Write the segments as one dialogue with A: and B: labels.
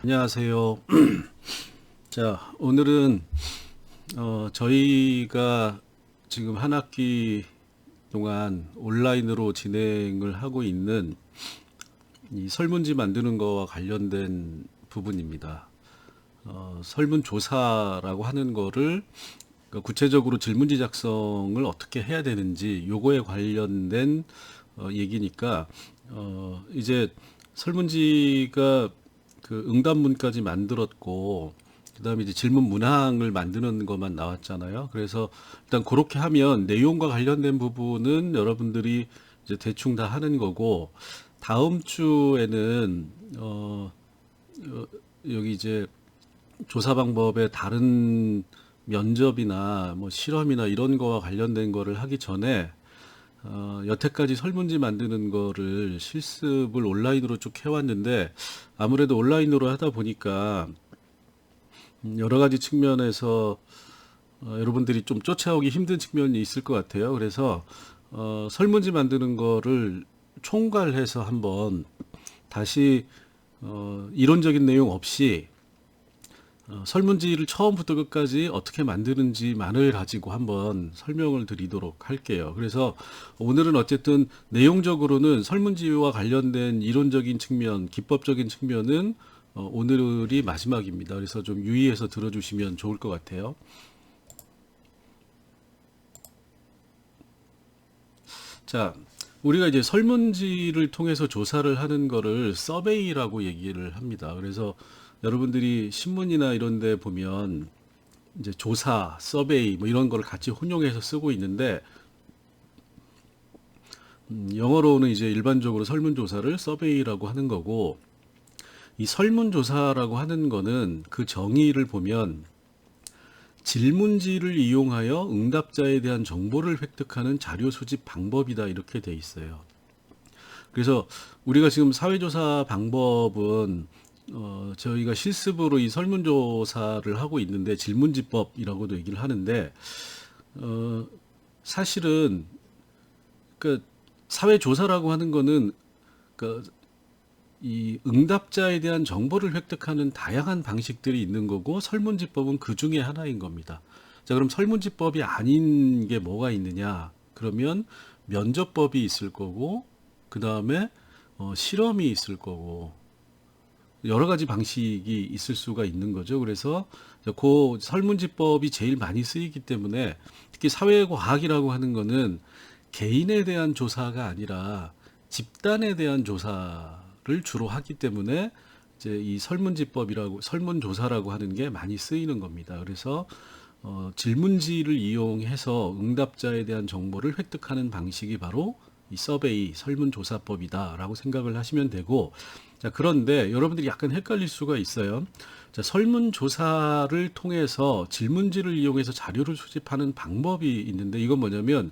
A: 안녕하세요. 자, 오늘은 저희가 지금 한 학기 동안 온라인으로 진행을 하고 있는 이 설문지 만드는 거와 관련된 부분입니다. 설문조사라고 하는 거를 그러니까 구체적으로 질문지 작성을 어떻게 해야 되는지 요거에 관련된 얘기니까 이제 설문지가 그 응답문까지 만들었고 그다음에 이제 질문 문항을 만드는 것만 나왔잖아요. 그래서 일단 그렇게 하면 내용과 관련된 부분은 여러분들이 이제 대충 다 하는 거고 다음 주에는 여기 이제 조사 방법의 다른 면접이나 뭐 실험이나 이런 거와 관련된 거를 하기 전에 여태까지 설문지 만드는 거를 실습을 온라인으로 쭉 해왔는데 아무래도 온라인으로 하다 보니까 여러 가지 측면에서 여러분들이 좀 쫓아오기 힘든 측면이 있을 것 같아요. 그래서 설문지 만드는 거를 총괄해서 한번 다시 이론적인 내용 없이 설문지를 처음부터 끝까지 어떻게 만드는지만을 가지고 한번 설명을 드리도록 할게요. 그래서 오늘은 어쨌든 내용적으로는 설문지와 관련된 이론적인 측면, 기법적인 측면은 오늘이 마지막입니다. 그래서 좀 유의해서 들어주시면 좋을 것 같아요. 자, 우리가 이제 설문지를 통해서 조사를 하는 거를 서베이라고 얘기를 합니다. 그래서 여러분들이 신문이나 이런 데 보면 이제 조사, 서베이 뭐 이런 걸 같이 혼용해서 쓰고 있는데 영어로는 이제 일반적으로 설문조사를 서베이라고 하는 거고 이 설문조사라고 하는 거는 그 정의를 보면 질문지를 이용하여 응답자에 대한 정보를 획득하는 자료 수집 방법이다 이렇게 돼 있어요. 그래서 우리가 지금 사회조사 방법은 저희가 실습으로 이 설문조사를 하고 있는데 질문지법이라고도 얘기를 하는데 어, 사실은 그 사회조사라고 하는 거는 그 이 응답자에 대한 정보를 획득하는 다양한 방식들이 있는 거고 설문지법은 그 중에 하나인 겁니다. 자, 그럼 설문지법이 아닌 게 뭐가 있느냐? 그러면 면접법이 있을 거고 그 다음에 실험이 있을 거고 여러 가지 방식이 있을 수가 있는 거죠. 그래서 그 설문지법이 제일 많이 쓰이기 때문에 특히 사회과학이라고 하는 거는 개인에 대한 조사가 아니라 집단에 대한 조사를 주로 하기 때문에 이제 이 설문지법이라고 설문조사라고 하는 게 많이 쓰이는 겁니다. 그래서 질문지를 이용해서 응답자에 대한 정보를 획득하는 방식이 바로 이 서베이 설문조사법이다라고 생각을 하시면 되고 자, 그런데 여러분들이 약간 헷갈릴 수가 있어요. 자, 설문조사를 통해서 질문지를 이용해서 자료를 수집하는 방법이 있는데 이건 뭐냐면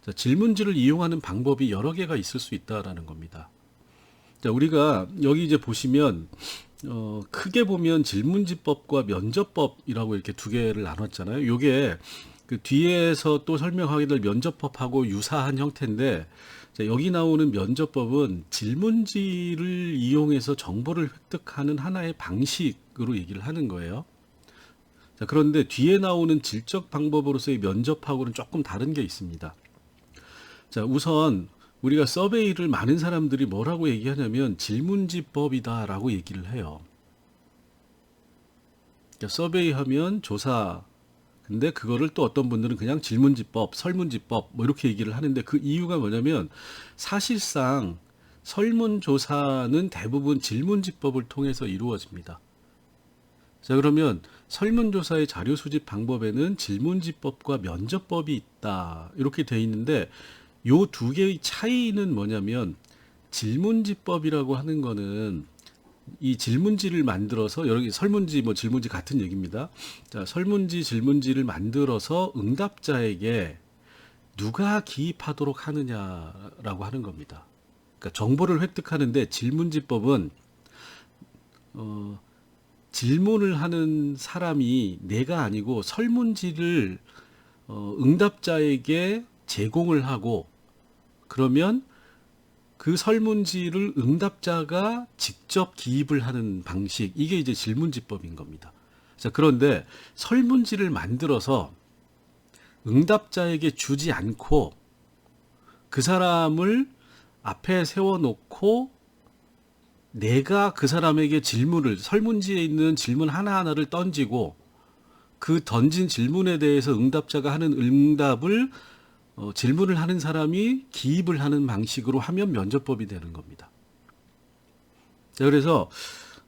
A: 자, 질문지를 이용하는 방법이 여러 개가 있을 수 있다라는 겁니다. 자, 우리가 여기 이제 보시면 크게 보면 질문지법과 면접법이라고 이렇게 두 개를 나눴잖아요. 요게 그 뒤에서 또 설명하게 될 면접법하고 유사한 형태인데 자, 여기 나오는 면접법은 질문지를 이용해서 정보를 획득하는 하나의 방식으로 얘기를 하는 거예요. 자, 그런데 뒤에 나오는 질적 방법으로서의 면접하고는 조금 다른 게 있습니다. 자, 우선 우리가 서베이를 많은 사람들이 뭐라고 얘기하냐면 질문지법이다라고 얘기를 해요. 그러니까 서베이 하면 조사. 근데 그거를 또 어떤 분들은 그냥 질문지법, 설문지법 뭐 이렇게 얘기를 하는데 그 이유가 뭐냐면 사실상 설문조사는 대부분 질문지법을 통해서 이루어집니다. 자, 그러면 설문조사의 자료 수집 방법에는 질문지법과 면접법이 있다. 이렇게 돼 있는데 요 두 개의 차이는 뭐냐면 질문지법이라고 하는 거는 이 질문지를 만들어서 여러 개 설문지 뭐 질문지 같은 얘기입니다. 자, 설문지 질문지를 만들어서 응답자에게 누가 기입하도록 하느냐라고 하는 겁니다. 그러니까 정보를 획득하는데 질문지법은 어, 질문을 하는 사람이 내가 아니고 설문지를 응답자에게 제공을 하고 그러면 그 설문지를 응답자가 직접 기입을 하는 방식, 이게 이제 질문지법인 겁니다. 자, 그런데 설문지를 만들어서 응답자에게 주지 않고 그 사람을 앞에 세워놓고 내가 그 사람에게 질문을, 설문지에 있는 질문 하나하나를 던지고 그 던진 질문에 대해서 응답자가 하는 응답을 질문을 하는 사람이 기입을 하는 방식으로 하면 면접법이 되는 겁니다. 자, 그래서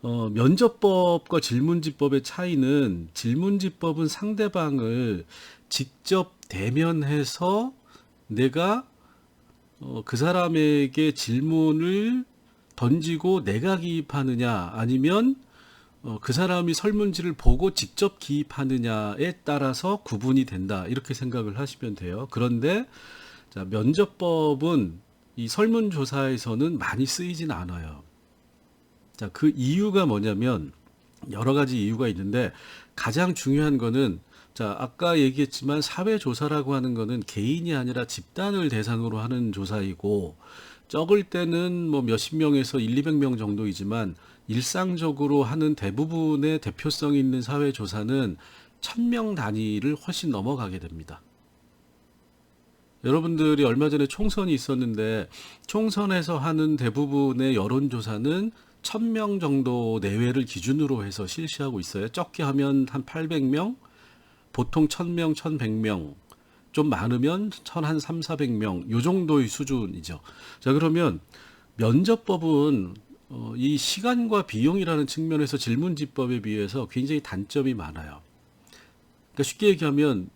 A: 면접법과 질문지법의 차이는, 질문지법은 상대방을 직접 대면해서 내가 그 사람에게 질문을 던지고 내가 기입하느냐, 아니면 그 사람이 설문지를 보고 직접 기입하느냐에 따라서 구분이 된다, 이렇게 생각을 하시면 돼요. 그런데 자, 면접법은 이 설문조사에서는 많이 쓰이진 않아요. 자, 그 이유가 뭐냐면 여러 가지 이유가 있는데, 가장 중요한 거는, 자, 아까 얘기했지만 사회조사라고 하는 거는 개인이 아니라 집단을 대상으로 하는 조사이고, 적을 때는 뭐 몇십 명에서 1, 200명 정도이지만 일상적으로 하는 대부분의 대표성 있는 사회조사는 1000명 단위를 훨씬 넘어가게 됩니다. 여러분들이 얼마 전에 총선이 있었는데, 총선에서 하는 대부분의 여론조사는 1000명 정도 내외를 기준으로 해서 실시하고 있어요. 적게 하면 한 800명, 보통 1000명, 1100명, 좀 많으면 한 3, 400명, 요 정도의 수준이죠. 자, 그러면 면접법은 이 시간과 비용이라는 측면에서 질문지법에 비해서 굉장히 단점이 많아요. 그러니까 쉽게 얘기하면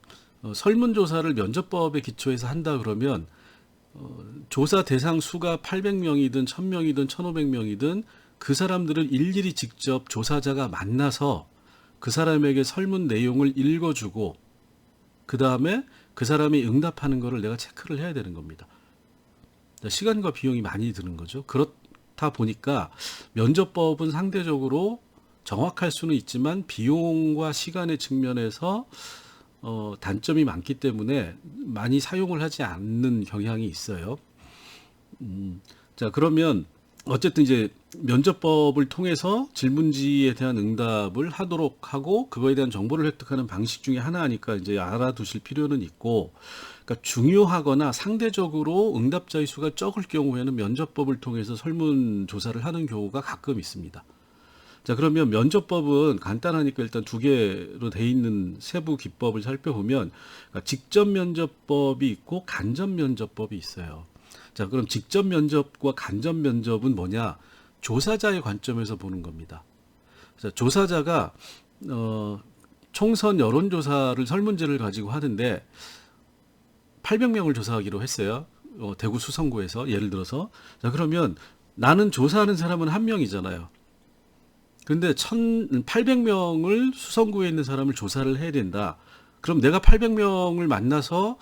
A: 설문조사를 면접법에 기초해서 한다 그러면 조사 대상 수가 800명이든 1000명이든 1500명이든 그 사람들을 일일이 직접 조사자가 만나서 그 사람에게 설문 내용을 읽어주고 그 다음에 그 사람이 응답하는 거를 내가 체크를 해야 되는 겁니다. 시간과 비용이 많이 드는 거죠. 그렇다 보니까 면접법은 상대적으로 정확할 수는 있지만 비용과 시간의 측면에서 단점이 많기 때문에 많이 사용을 하지 않는 경향이 있어요. 자, 그러면 어쨌든 이제 면접법을 통해서 질문지에 대한 응답을 하도록 하고 그거에 대한 정보를 획득하는 방식 중에 하나니까 이제 알아두실 필요는 있고, 그러니까 중요하거나 상대적으로 응답자의 수가 적을 경우에는 면접법을 통해서 설문조사를 하는 경우가 가끔 있습니다. 자, 그러면 면접법은 간단하니까 일단 두 개로 돼 있는 세부 기법을 살펴보면, 그러니까 직접 면접법이 있고 간접 면접법이 있어요. 자, 그럼 직접 면접과 간접 면접은 뭐냐? 조사자의 관점에서 보는 겁니다. 자, 조사자가 총선 여론조사를 설문지를 가지고 하는데 800명을 조사하기로 했어요. 대구 수성구에서 예를 들어서. 자, 그러면 나는 조사하는 사람은 한 명이잖아요. 근데 800명을 수성구에 있는 사람을 조사를 해야 된다. 그럼 내가 800명을 만나서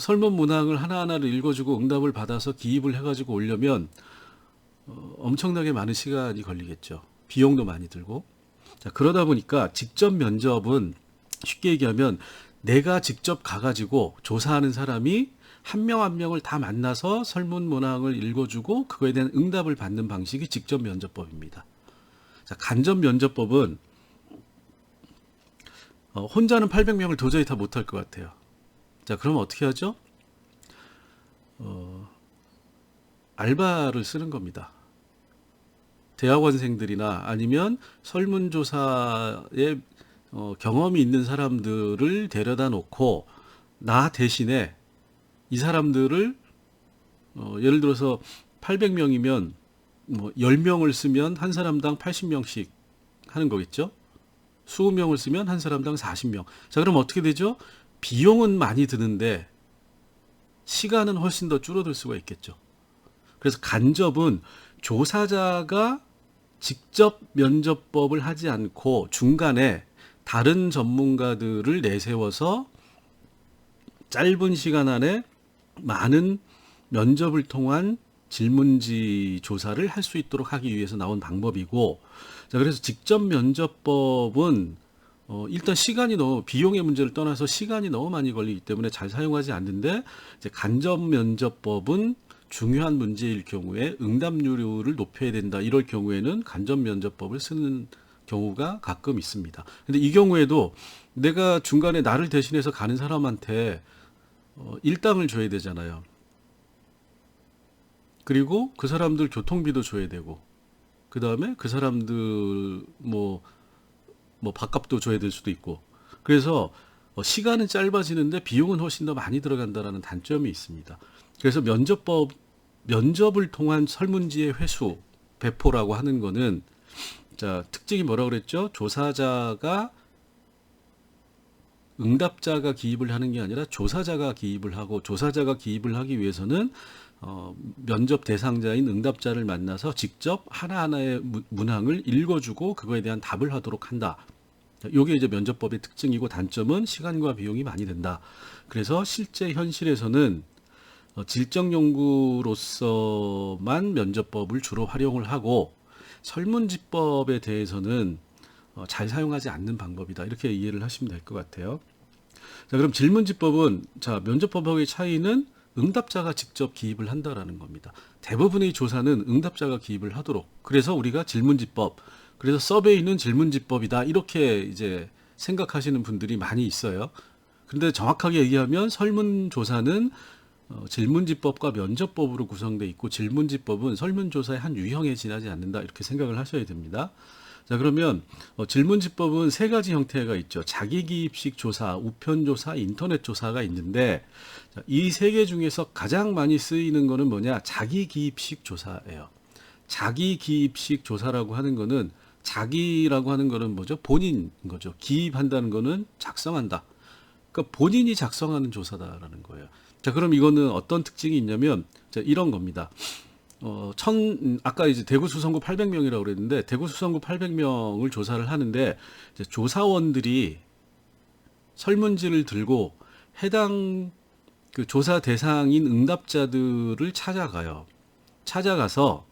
A: 설문 문항을 하나하나를 읽어주고 응답을 받아서 기입을 해가지고 오려면 엄청나게 많은 시간이 걸리겠죠. 비용도 많이 들고. 자, 그러다 보니까 직접 면접은 쉽게 얘기하면 내가 직접 가가지고 조사하는 사람이 한 명 한 명을 다 만나서 설문 문항을 읽어주고 그거에 대한 응답을 받는 방식이 직접 면접법입니다. 자, 간접 면접법은 혼자는 800명을 도저히 다 못할 것 같아요. 자, 그럼 어떻게 하죠? 알바를 쓰는 겁니다. 대학원생들이나 아니면 설문조사에 경험이 있는 사람들을 데려다 놓고 나 대신에 이 사람들을 예를 들어서 800명이면 뭐 10명을 쓰면 한 사람당 80명씩 하는 거겠죠? 20명을 쓰면 한 사람당 40명. 자, 그럼 어떻게 되죠? 비용은 많이 드는데 시간은 훨씬 더 줄어들 수가 있겠죠. 그래서 간접은 조사자가 직접 면접법을 하지 않고 중간에 다른 전문가들을 내세워서 짧은 시간 안에 많은 면접을 통한 질문지 조사를 할 수 있도록 하기 위해서 나온 방법이고, 자, 그래서 직접 면접법은 일단 비용의 문제를 떠나서 시간이 너무 많이 걸리기 때문에 잘 사용하지 않는데, 이제 간접 면접법은 중요한 문제일 경우에 응답률을 높여야 된다. 이럴 경우에는 간접면접법을 쓰는 경우가 가끔 있습니다. 근데 이 경우에도 내가 중간에 나를 대신해서 가는 사람한테 일당을 줘야 되잖아요. 그리고 그 사람들 교통비도 줘야 되고, 그 다음에 그 사람들 뭐 밥값도 줘야 될 수도 있고. 그래서 시간은 짧아지는데 비용은 훨씬 더 많이 들어간다라는 단점이 있습니다. 그래서 면접을 통한 설문지의 회수, 배포라고 하는 거는, 자, 특징이 뭐라고 그랬죠? 응답자가 기입을 하는 게 아니라 조사자가 기입을 하고, 조사자가 기입을 하기 위해서는 면접 대상자인 응답자를 만나서 직접 하나하나의 문항을 읽어주고 그거에 대한 답을 하도록 한다. 이게 이제 면접법의 특징이고, 단점은 시간과 비용이 많이 든다. 그래서 실제 현실에서는 질적 연구로서만 면접법을 주로 활용을 하고, 설문지법에 대해서는 잘 사용하지 않는 방법이다. 이렇게 이해를 하시면 될 것 같아요. 자, 그럼 질문지법은, 자, 면접법하고의 차이는 응답자가 직접 기입을 한다라는 겁니다. 대부분의 조사는 응답자가 기입을 하도록. 그래서 우리가 질문지법, 그래서 서베이는 질문지법이다. 이렇게 이제 생각하시는 분들이 많이 있어요. 근데 정확하게 얘기하면 설문조사는 질문지법과 면접법으로 구성되어 있고, 질문지법은 설문조사의 한 유형에 지나지 않는다. 이렇게 생각을 하셔야 됩니다. 자, 그러면 질문지법은 세 가지 형태가 있죠. 자기기입식 조사, 우편조사, 인터넷조사가 있는데, 이 세 개 중에서 가장 많이 쓰이는 거는 뭐냐? 자기기입식 조사예요. 자기기입식 조사라고 하는 거는, 자기라고 하는 거는 뭐죠? 본인인 거죠. 기입한다는 거는 작성한다. 그러니까 본인이 작성하는 조사다라는 거예요. 자, 그럼 이거는 어떤 특징이 있냐면, 자, 이런 겁니다. 아까 이제 대구 수성구 800명이라고 그랬는데, 대구 수성구 800명을 조사를 하는데, 이제 조사원들이 설문지를 들고 해당 그 조사 대상인 응답자들을 찾아가요. 찾아가서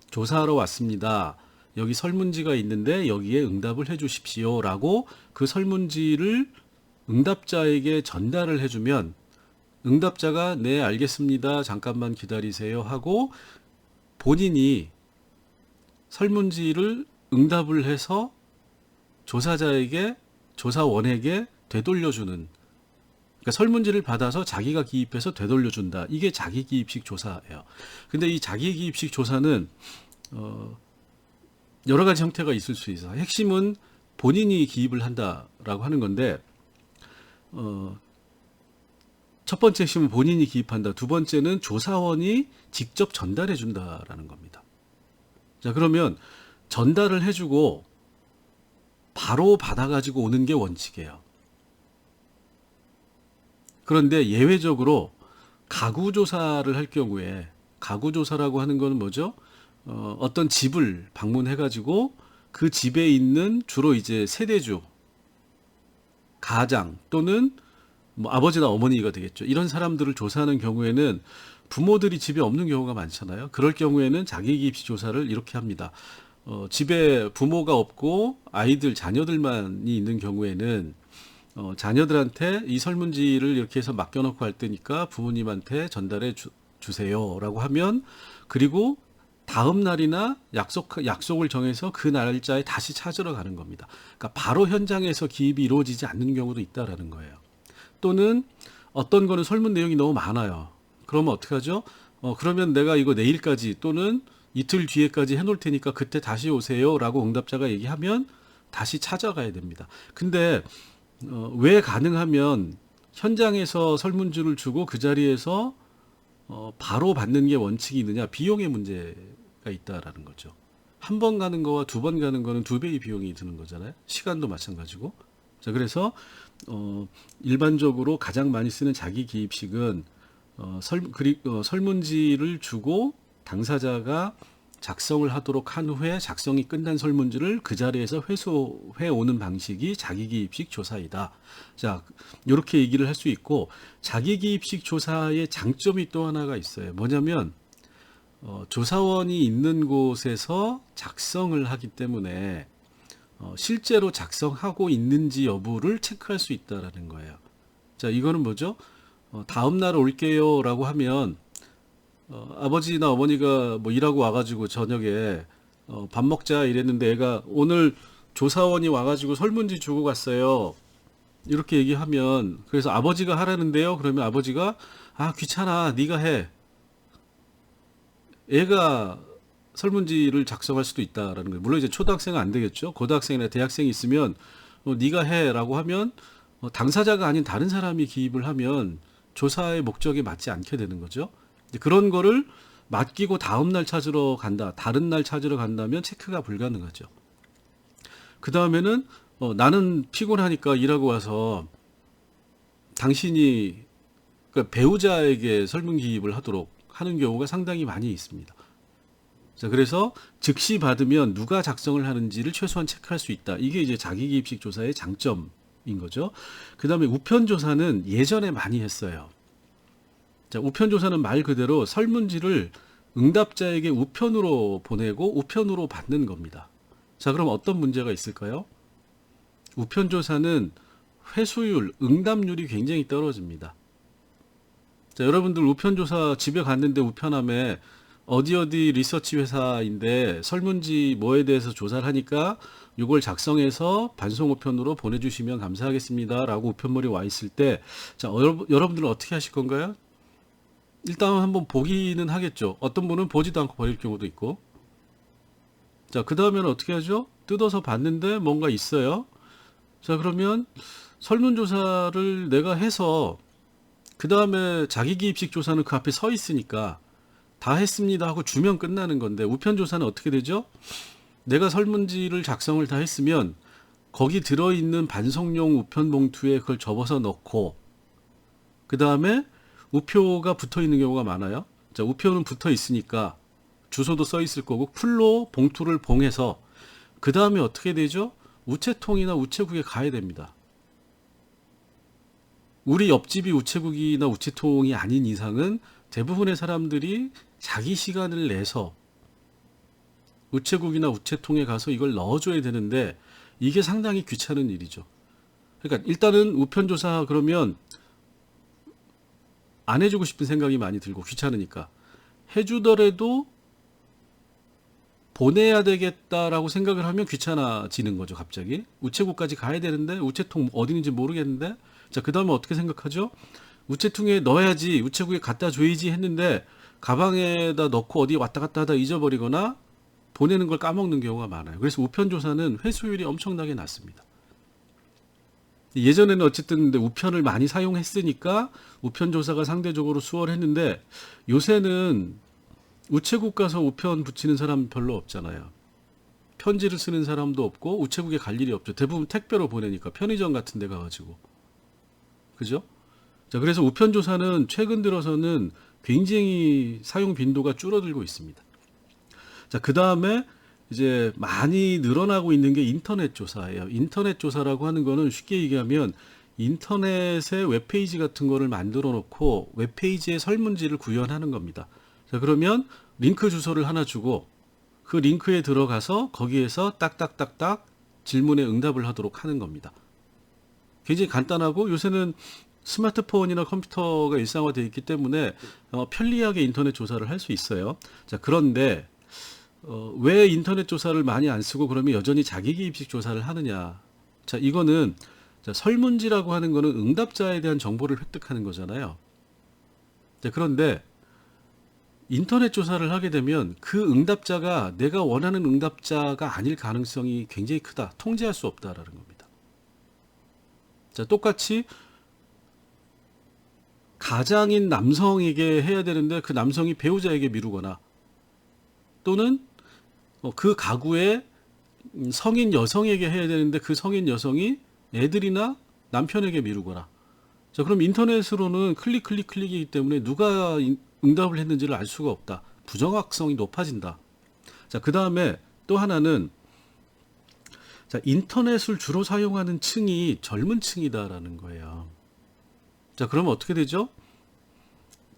A: 조사하러 왔습니다. 여기 설문지가 있는데 여기에 응답을 해 주십시오. 라고 그 설문지를 응답자에게 전달을 해주면, 응답자가 네, 알겠습니다. 잠깐만 기다리세요. 하고 본인이 설문지를 응답을 해서 조사원에게 되돌려주는, 그러니까 설문지를 받아서 자기가 기입해서 되돌려준다. 이게 자기기입식 조사예요. 근데 이 자기기입식 조사는 여러 가지 형태가 있을 수 있어요. 핵심은 본인이 기입을 한다라고 하는 건데, 첫 번째 핵심은 본인이 기입한다. 두 번째는 조사원이 직접 전달해 준다라는 겁니다. 자, 그러면 전달을 해주고 바로 받아가지고 오는 게 원칙이에요. 그런데 예외적으로 가구조사를 할 경우에, 가구조사라고 하는 거는 뭐죠? 어떤 집을 방문해가지고 그 집에 있는 주로 이제 세대주, 가장 또는 뭐 아버지나 어머니가 되겠죠. 이런 사람들을 조사하는 경우에는 부모들이 집에 없는 경우가 많잖아요. 그럴 경우에는 자기기입식 조사를 이렇게 합니다. 집에 부모가 없고 자녀들만이 있는 경우에는 자녀들한테 이 설문지를 이렇게 해서 맡겨놓고 할 테니까 부모님한테 전달해 주세요라고 하면, 그리고 다음 날이나 약속을 정해서 그 날짜에 다시 찾으러 가는 겁니다. 그러니까 바로 현장에서 기입이 이루어지지 않는 경우도 있다라는 거예요. 또는 어떤 거는 설문 내용이 너무 많아요. 그러면 어떻게 하죠? 그러면 내가 이거 내일까지 또는 이틀 뒤에까지 해놓을 테니까 그때 다시 오세요라고 응답자가 얘기하면 다시 찾아가야 됩니다. 근데 왜 가능하면 현장에서 설문지를 주고 그 자리에서 바로 받는 게 원칙이 있느냐? 비용의 문제가 있다라는 거죠. 한 번 가는 거와 두 번 가는 거는 두 배의 비용이 드는 거잖아요. 시간도 마찬가지고. 자, 그래서 일반적으로 가장 많이 쓰는 자기 기입식은 설문지를 주고 당사자가 작성을 하도록 한 후에 작성이 끝난 설문지를 그 자리에서 회수해 오는 방식이 자기기입식 조사이다. 자, 이렇게 얘기를 할 수 있고, 자기기입식 조사의 장점이 또 하나가 있어요. 뭐냐면 조사원이 있는 곳에서 작성을 하기 때문에 실제로 작성하고 있는지 여부를 체크할 수 있다라는 거예요. 자, 이거는 뭐죠? 다음 날 올게요라고 하면 아버지나 어머니가 뭐 일하고 와가지고 저녁에 밥 먹자 이랬는데 애가 오늘 조사원이 와가지고 설문지 주고 갔어요. 이렇게 얘기하면 그래서 아버지가 하라는데요. 그러면 아버지가 아 귀찮아 네가 해. 애가 설문지를 작성할 수도 있다라는 거예요. 물론 이제 초등학생은 안 되겠죠. 고등학생이나 대학생이 있으면 네가 해라고 하면 당사자가 아닌 다른 사람이 기입을 하면 조사의 목적에 맞지 않게 되는 거죠. 이제 그런 거를 맡기고 다음 날 찾으러 간다. 다른 날 찾으러 간다면 체크가 불가능하죠. 그 다음에는 나는 피곤하니까 일하고 와서 당신이 그러니까 배우자에게 설문 기입을 하도록 하는 경우가 상당히 많이 있습니다. 자, 그래서 즉시 받으면 누가 작성을 하는지를 최소한 체크할 수 있다. 이게 이제 자기기입식 조사의 장점인 거죠. 그 다음에 우편조사는 예전에 많이 했어요. 자, 우편조사는 말 그대로 설문지를 응답자에게 우편으로 보내고 우편으로 받는 겁니다. 자, 그럼 어떤 문제가 있을까요? 우편조사는 회수율, 응답률이 굉장히 떨어집니다. 자, 여러분들 우편조사 집에 갔는데 우편함에 어디 리서치 회사인데 설문지 뭐에 대해서 조사를 하니까 이걸 작성해서 반송 우편으로 보내주시면 감사하겠습니다 라고 우편물이 와 있을 때 자, 여러분들은 어떻게 하실 건가요? 일단 한번 보기는 하겠죠. 어떤 분은 보지도 않고 버릴 경우도 있고. 자, 그 다음에는 어떻게 하죠? 뜯어서 봤는데 뭔가 있어요. 자, 그러면 설문조사를 내가 해서 그 다음에 자기기입식 조사는 그 앞에 서 있으니까 다 했습니다 하고 주면 끝나는 건데 우편조사는 어떻게 되죠? 내가 설문지를 작성을 다 했으면 거기 들어있는 반송용 우편 봉투에 그걸 접어서 넣고 그 다음에 우표가 붙어 있는 경우가 많아요. 자, 우표는 붙어 있으니까 주소도 써 있을 거고 풀로 봉투를 봉해서 그 다음에 어떻게 되죠? 우체통이나 우체국에 가야 됩니다. 우리 옆집이 우체국이나 우체통이 아닌 이상은 대부분의 사람들이 자기 시간을 내서 우체국이나 우체통에 가서 이걸 넣어줘야 되는데 이게 상당히 귀찮은 일이죠. 그러니까 일단은 우편조사 그러면 안 해주고 싶은 생각이 많이 들고 귀찮으니까 해주더라도 보내야 되겠다라고 생각을 하면 귀찮아지는 거죠. 갑자기 우체국까지 가야 되는데 우체통 어디 있는지 모르겠는데 자, 그 다음에 어떻게 생각하죠? 우체통에 넣어야지 우체국에 갖다 줘야지 했는데 가방에다 넣고 어디 왔다 갔다 하다 잊어버리거나 보내는 걸 까먹는 경우가 많아요. 그래서 우편조사는 회수율이 엄청나게 낮습니다. 예전에는 어쨌든 근데 우편을 많이 사용했으니까 우편조사가 상대적으로 수월했는데 요새는 우체국 가서 우편 붙이는 사람 별로 없잖아요. 편지를 쓰는 사람도 없고 우체국에 갈 일이 없죠. 대부분 택배로 보내니까 편의점 같은 데 가가지고. 그죠? 자, 그래서 우편조사는 최근 들어서는 굉장히 사용 빈도가 줄어들고 있습니다. 자, 그 다음에 이제 많이 늘어나고 있는 게 인터넷 조사예요. 인터넷 조사라고 하는 거는 쉽게 얘기하면 인터넷에 웹페이지 같은 거를 만들어 놓고 웹페이지에 설문지를 구현하는 겁니다. 자, 그러면 링크 주소를 하나 주고 그 링크에 들어가서 거기에서 딱딱딱딱 질문에 응답을 하도록 하는 겁니다. 굉장히 간단하고 요새는 스마트폰이나 컴퓨터가 일상화되어 있기 때문에 편리하게 인터넷 조사를 할 수 있어요. 자, 그런데 왜 인터넷 조사를 많이 안 쓰고 그러면 여전히 자기기입식 조사를 하느냐? 자, 이거는 자, 설문지라고 하는 거는 응답자에 대한 정보를 획득하는 거잖아요. 자, 그런데 인터넷 조사를 하게 되면 그 응답자가 내가 원하는 응답자가 아닐 가능성이 굉장히 크다. 통제할 수 없다라는 겁니다. 자, 똑같이 가장인 남성에게 해야 되는데 그 남성이 배우자에게 미루거나 또는 그 가구의 성인 여성에게 해야 되는데 그 성인 여성이 애들이나 남편에게 미루거나 자, 그럼 인터넷으로는 클릭이기 때문에 누가 응답을 했는지를 알 수가 없다. 부정확성이 높아진다. 자, 그 다음에 또 하나는 자, 인터넷을 주로 사용하는 층이 젊은 층이다라는 거예요. 자, 그러면 어떻게 되죠?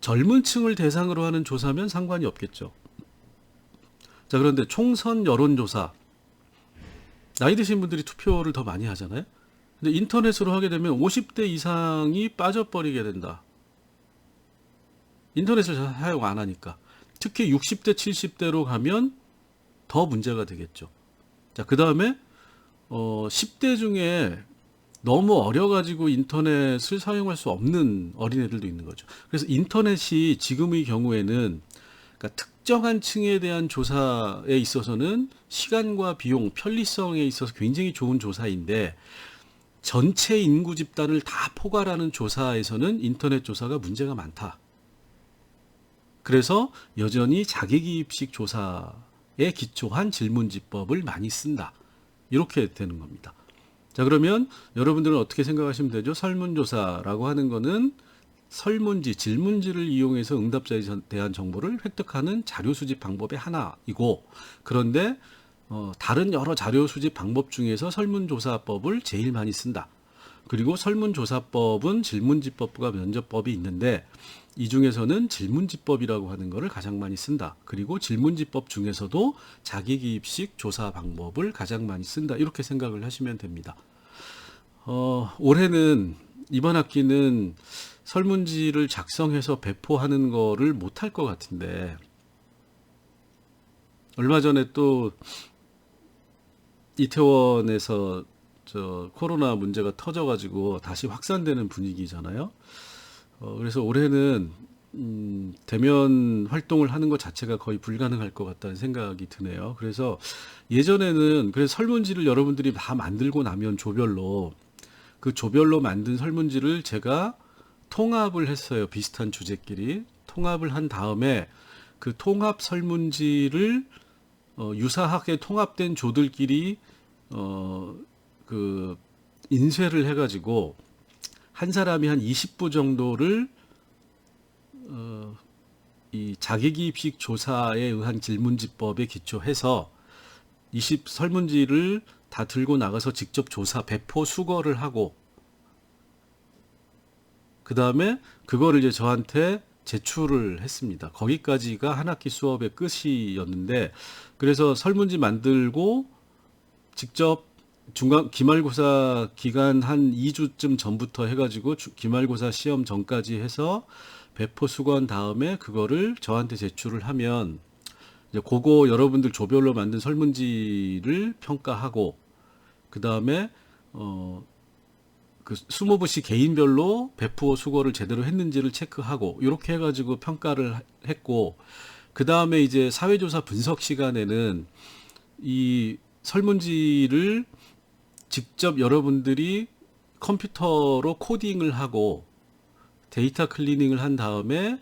A: 젊은 층을 대상으로 하는 조사면 상관이 없겠죠. 자, 그런데 총선 여론조사 나이 드신 분들이 투표를 더 많이 하잖아요. 근데 인터넷으로 하게 되면 50대 이상이 빠져버리게 된다. 인터넷을 사용 안 하니까. 특히 60대, 70대로 가면 더 문제가 되겠죠. 자, 그 다음에 10대 중에 너무 어려가지고 인터넷을 사용할 수 없는 어린애들도 있는 거죠. 그래서 인터넷이 지금의 경우에는 그러니까 특정한 층에 대한 조사에 있어서는 시간과 비용, 편리성에 있어서 굉장히 좋은 조사인데 전체 인구 집단을 다 포괄하는 조사에서는 인터넷 조사가 문제가 많다. 그래서 여전히 자기기입식 조사에 기초한 질문지법을 많이 쓴다. 이렇게 되는 겁니다. 자, 그러면 여러분들은 어떻게 생각하시면 되죠? 설문조사라고 하는 거는 설문지, 질문지를 이용해서 응답자에 대한 정보를 획득하는 자료 수집 방법의 하나이고, 그런데 다른 여러 자료 수집 방법 중에서 설문조사법을 제일 많이 쓴다. 그리고 설문조사법은 질문지법과 면접법이 있는데 이 중에서는 질문지법이라고 하는 것을 가장 많이 쓴다. 그리고 질문지법 중에서도 자기기입식 조사 방법을 가장 많이 쓴다. 이렇게 생각을 하시면 됩니다. 올해는 이번 학기는 설문지를 작성해서 배포하는 거를 못할 것 같은데 얼마 전에 또 이태원에서 코로나 문제가 터져가지고 다시 확산되는 분위기잖아요. 그래서 올해는 대면 활동을 하는 것 자체가 거의 불가능할 것 같다는 생각이 드네요. 그래서 예전에는 그래서 설문지를 여러분들이 다 만들고 나면 조별로 그 조별로 만든 설문지를 제가 통합을 했어요. 비슷한 주제끼리 통합을 한 다음에 그 통합 설문지를 유사하게 통합된 조들끼리 그 인쇄를 해가지고 한 사람이 한 20부 정도를 이 자기기입식 조사에 의한 질문지법에 기초해서 20 설문지를 다 들고 나가서 직접 조사 배포 수거를 하고 그 다음에 그거를 이제 저한테 제출을 했습니다. 거기까지가 한 학기 수업의 끝이었는데 그래서 설문지 만들고 직접 중간 기말고사 기간 한 2주쯤 전부터 해가지고 기말고사 시험 전까지 해서 배포 수거한 다음에 그거를 저한테 제출을 하면 이제 그거 여러분들 조별로 만든 설문지를 평가하고 그 다음에 그 20부씩 개인별로 배포 수거를 제대로 했는지를 체크하고 이렇게 해가지고 평가를 했고 그 다음에 이제 사회조사 분석 시간에는 이 설문지를 직접 여러분들이 컴퓨터로 코딩을 하고 데이터 클리닝을 한 다음에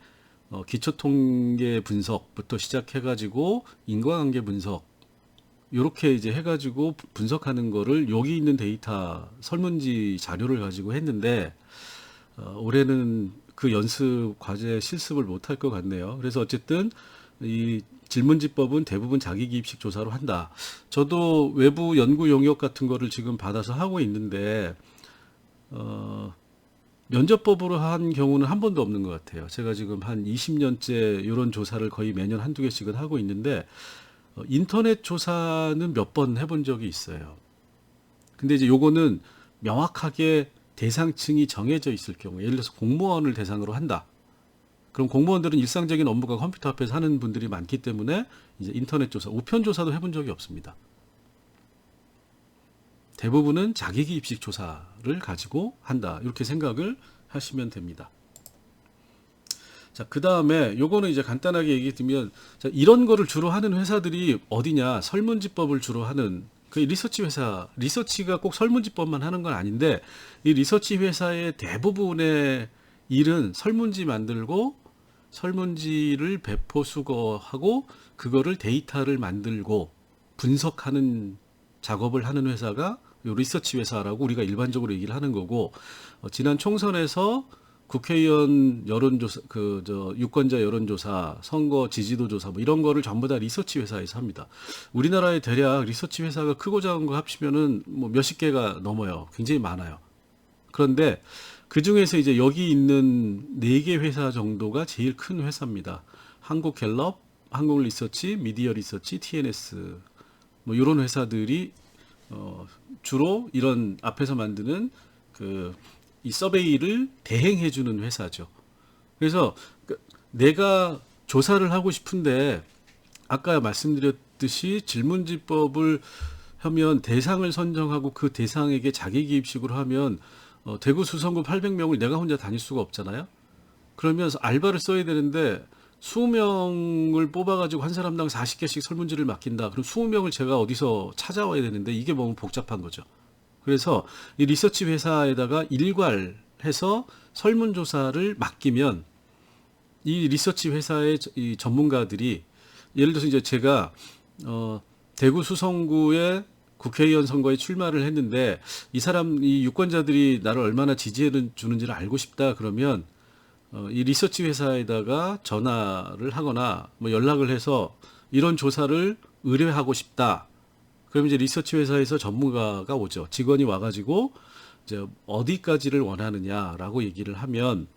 A: 기초통계 분석부터 시작해가지고 인과관계 분석 이렇게 이제 해가지고 분석하는 거를 여기 있는 데이터 설문지 자료를 가지고 했는데 올해는 그 연습 과제 실습을 못할 것 같네요. 그래서 어쨌든 이 질문지법은 대부분 자기기입식 조사로 한다. 저도 외부 연구 용역 같은 거를 지금 받아서 하고 있는데 면접법으로 한 경우는 한 번도 없는 것 같아요. 제가 지금 한 20년째 이런 조사를 거의 매년 한두 개씩은 하고 있는데 인터넷 조사는 몇 번 해본 적이 있어요. 근데 이제 요거는 명확하게 대상층이 정해져 있을 경우, 예를 들어서 공무원을 대상으로 한다. 그럼 공무원들은 일상적인 업무가 컴퓨터 앞에서 하는 분들이 많기 때문에 이제 인터넷 조사, 우편 조사도 해본 적이 없습니다. 대부분은 자기기입식 조사를 가지고 한다. 이렇게 생각을 하시면 됩니다. 자, 그 다음에 요거는 이제 간단하게 얘기 드리면, 자, 이런 거를 주로 하는 회사들이 어디냐? 설문지법을 주로 하는 그 리서치 회사, 리서치가 꼭 설문지법만 하는 건 아닌데, 이 리서치 회사의 대부분의 일은 설문지 만들고, 설문지를 배포 수거하고, 그거를 데이터를 만들고, 분석하는 작업을 하는 회사가 요 리서치 회사라고 우리가 일반적으로 얘기를 하는 거고, 지난 총선에서 국회의원 여론조사, 유권자 여론조사, 선거 지지도 조사, 뭐 이런 거를 전부 다 리서치 회사에서 합니다. 우리나라에 대략 리서치 회사가 크고 작은 거 합치면은 뭐 몇십 개가 넘어요. 굉장히 많아요. 그런데 그 중에서 이제 여기 있는 4개 회사 정도가 제일 큰 회사입니다. 한국갤럽, 한국리서치, 미디어 리서치, TNS, 뭐 이런 회사들이 주로 이런 앞에서 만드는 이 서베이를 대행해주는 회사죠. 그래서 내가 조사를 하고 싶은데 아까 말씀드렸듯이 질문지법을 하면 대상을 선정하고 그 대상에게 자기기입식으로 하면 대구 수성구 800명을 내가 혼자 다닐 수가 없잖아요. 그러면서 알바를 써야 되는데 20명을 뽑아가지고 한 사람당 40개씩 설문지를 맡긴다. 그럼 20명을 제가 어디서 찾아와야 되는데 이게 너무 복잡한 거죠. 그래서 이 리서치 회사에다가 일괄해서 설문조사를 맡기면 이 리서치 회사의 이 전문가들이 예를 들어서 이제 제가 대구 수성구에 국회의원 선거에 출마를 했는데 이 유권자들이 나를 얼마나 지지해 주는지를 알고 싶다 그러면 이 리서치 회사에다가 전화를 하거나 뭐 연락을 해서 이런 조사를 의뢰하고 싶다. 그럼 이제 리서치 회사에서 전문가가 오죠. 직원이 와가지고 이제 어디까지를 원하느냐라고 얘기를 하면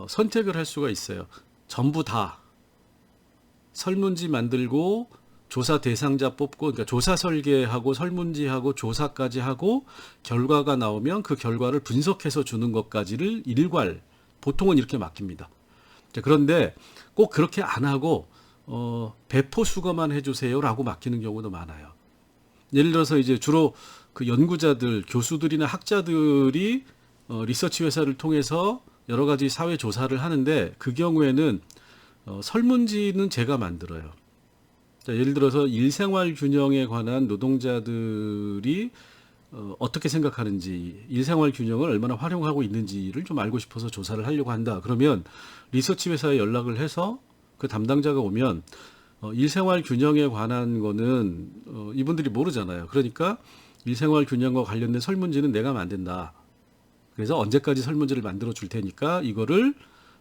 A: 선택을 할 수가 있어요. 전부 다 설문지 만들고 조사 대상자 뽑고, 그러니까 조사 설계하고 설문지하고 조사까지 하고 결과가 나오면 그 결과를 분석해서 주는 것까지를 일괄 보통은 이렇게 맡깁니다. 그런데 꼭 그렇게 안 하고 배포 수거만 해주세요라고 맡기는 경우도 많아요. 예를 들어서 이제 주로 그 연구자들, 교수들이나 학자들이 리서치 회사를 통해서 여러 가지 사회 조사를 하는데 그 경우에는 설문지는 제가 만들어요. 자, 예를 들어서 일생활 균형에 관한 노동자들이 어떻게 생각하는지, 일생활 균형을 얼마나 활용하고 있는지를 좀 알고 싶어서 조사를 하려고 한다. 그러면 리서치 회사에 연락을 해서 그 담당자가 오면 일생활 균형에 관한 거는 이분들이 모르잖아요. 그러니까 일생활 균형과 관련된 설문지는 내가 만든다. 그래서 언제까지 설문지를 만들어 줄 테니까 이거를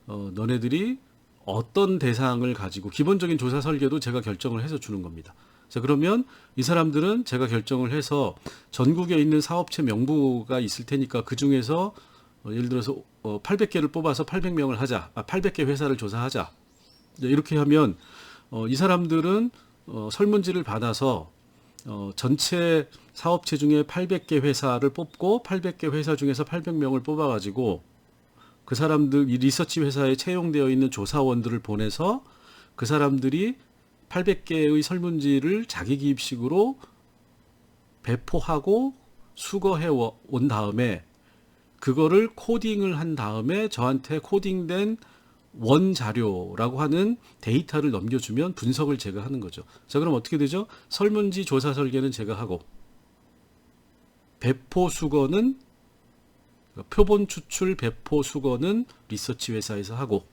A: 너네들이 어떤 대상을 가지고 기본적인 조사 설계도 제가 결정을 해서 주는 겁니다. 자, 그러면 이 사람들은 제가 결정을 해서 전국에 있는 사업체 명부가 있을 테니까 그 중에서 예를 들어서 800개를 뽑아서 800명을 하자. 800개 회사를 조사하자. 이렇게 하면 이 사람들은 설문지를 받아서 전체 사업체 중에 800개 회사를 뽑고 800개 회사 중에서 800명을 뽑아가지고 그 사람들, 이 리서치 회사에 채용되어 있는 조사원들을 보내서 그 사람들이 800개의 설문지를 자기 기입식으로 배포하고 수거해 온 다음에 그거를 코딩을 한 다음에 저한테 코딩된 원자료라고 하는 데이터를 넘겨주면 분석을 제가 하는 거죠. 자, 그럼 어떻게 되죠? 설문지 조사 설계는 제가 하고 배포 수거는 표본 추출 배포 수거는 리서치 회사에서 하고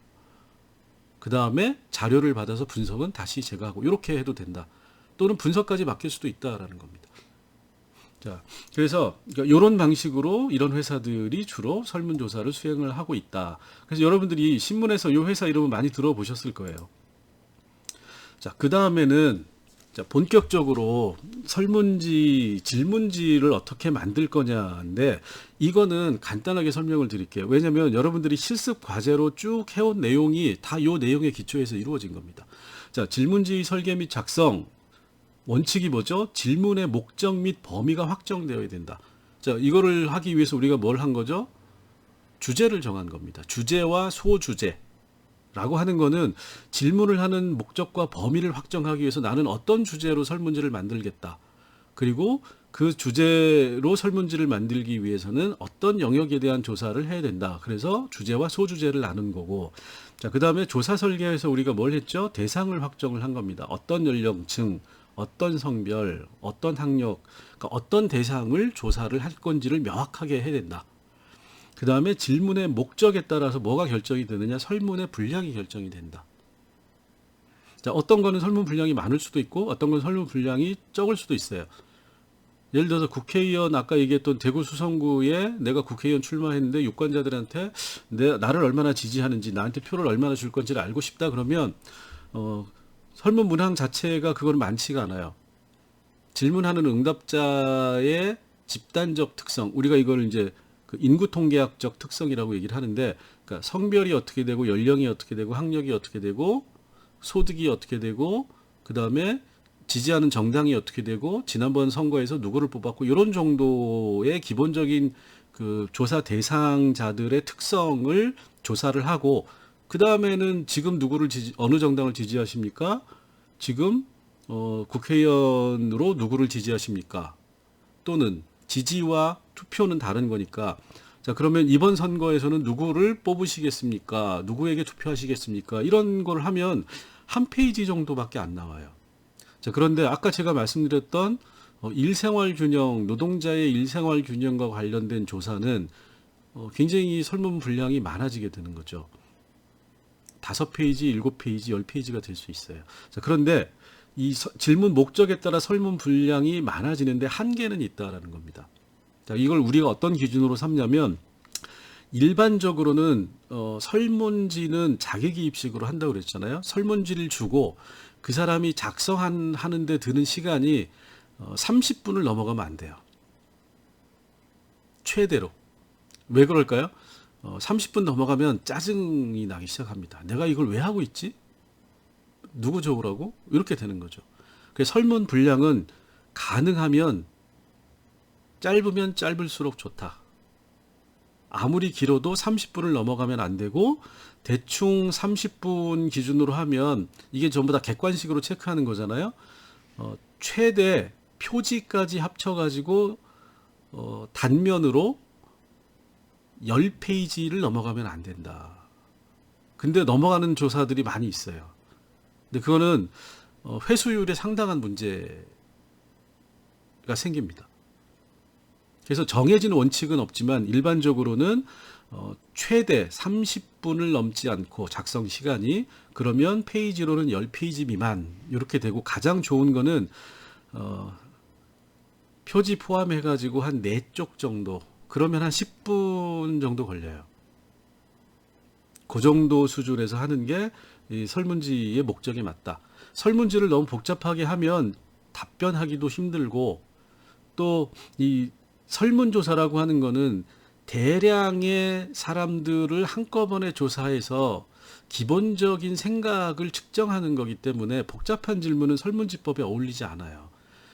A: 그 다음에 자료를 받아서 분석은 다시 제가 하고 이렇게 해도 된다. 또는 분석까지 맡길 수도 있다라는 겁니다. 자, 그래서 이런 방식으로 이런 회사들이 주로 설문조사를 수행을 하고 있다. 그래서 여러분들이 신문에서 이 회사 이름을 많이 들어보셨을 거예요. 자, 그 다음에는 본격적으로 설문지, 질문지를 어떻게 만들 거냐인데 이거는 간단하게 설명을 드릴게요. 왜냐하면 여러분들이 실습 과제로 쭉 해온 내용이 다 이 내용에 기초해서 이루어진 겁니다. 자, 질문지 설계 및 작성 원칙이 뭐죠? 질문의 목적 및 범위가 확정되어야 된다. 자, 이거를 하기 위해서 우리가 뭘 한 거죠? 주제를 정한 겁니다. 주제와 소주제. 라고 하는 거는 질문을 하는 목적과 범위를 확정하기 위해서 나는 어떤 주제로 설문지를 만들겠다. 그리고 그 주제로 설문지를 만들기 위해서는 어떤 영역에 대한 조사를 해야 된다. 그래서 주제와 소주제를 나눈 거고. 자, 그 다음에 조사 설계에서 우리가 뭘 했죠? 대상을 확정을 한 겁니다. 어떤 연령층, 어떤 성별, 어떤 학력, 그러니까 어떤 대상을 조사를 할 건지를 명확하게 해야 된다. 그 다음에 질문의 목적에 따라서 뭐가 결정이 되느냐? 설문의 분량이 결정이 된다. 자, 어떤 거는 설문 분량이 많을 수도 있고 어떤 건 설문 분량이 적을 수도 있어요. 예를 들어서 국회의원 아까 얘기했던 대구 수성구에 내가 국회의원 출마했는데 유권자들한테 나를 얼마나 지지하는지 나한테 표를 얼마나 줄 건지를 알고 싶다 그러면 설문 문항 자체가 그거는 많지가 않아요. 질문하는 응답자의 집단적 특성, 우리가 이걸 이제 그 인구 통계학적 특성이라고 얘기를 하는데, 그러니까 성별이 어떻게 되고 연령이 어떻게 되고 학력이 어떻게 되고 소득이 어떻게 되고 그 다음에 지지하는 정당이 어떻게 되고 지난번 선거에서 누구를 뽑았고 이런 정도의 기본적인 그 조사 대상자들의 특성을 조사를 하고 그 다음에는 지금 어느 정당을 지지하십니까? 지금 국회의원으로 누구를 지지하십니까? 또는 지지와 투표는 다른 거니까. 자, 그러면 이번 선거에서는 누구를 뽑으시겠습니까? 누구에게 투표하시겠습니까? 이런 걸 하면 한 페이지 정도밖에 안 나와요. 자, 그런데 아까 제가 말씀드렸던 일생활 균형, 노동자의 일생활 균형과 관련된 조사는 굉장히 설문 분량이 많아지게 되는 거죠. 5페이지, 7페이지, 10페이지가 될 수 있어요. 자, 그런데 이 질문 목적에 따라 설문 분량이 많아지는데 한계는 있다라는 겁니다. 자, 이걸 우리가 어떤 기준으로 삼냐면 일반적으로는 설문지는 자기기입식으로 한다고 그랬잖아요. 설문지를 주고 그 사람이 작성하는데 드는 시간이 30분을 넘어가면 안 돼요. 최대로. 왜 그럴까요? 30분 넘어가면 짜증이 나기 시작합니다. 내가 이걸 왜 하고 있지? 누구 적으라고? 이렇게 되는 거죠. 그래서 설문 분량은 가능하면 짧으면 짧을수록 좋다. 아무리 길어도 30분을 넘어가면 안 되고 대충 30분 기준으로 하면 이게 전부 다 객관식으로 체크하는 거잖아요. 최대 표지까지 합쳐가지고 단면으로 10페이지를 넘어가면 안 된다. 근데 넘어가는 조사들이 많이 있어요. 근데 그거는 회수율에 상당한 문제가 생깁니다. 그래서 정해진 원칙은 없지만 일반적으로는 최대 30분을 넘지 않고 작성 시간이 그러면 페이지로는 10페이지 미만 이렇게 되고 가장 좋은 거는 표지 포함해 가지고 한 4쪽 정도 그러면 한 10분 정도 걸려요. 그 정도 수준에서 하는 게 이 설문지의 목적에 맞다. 설문지를 너무 복잡하게 하면 답변하기도 힘들고 또 이 설문조사라고 하는 거는 대량의 사람들을 한꺼번에 조사해서 기본적인 생각을 측정하는 거기 때문에 복잡한 질문은 설문지법에 어울리지 않아요.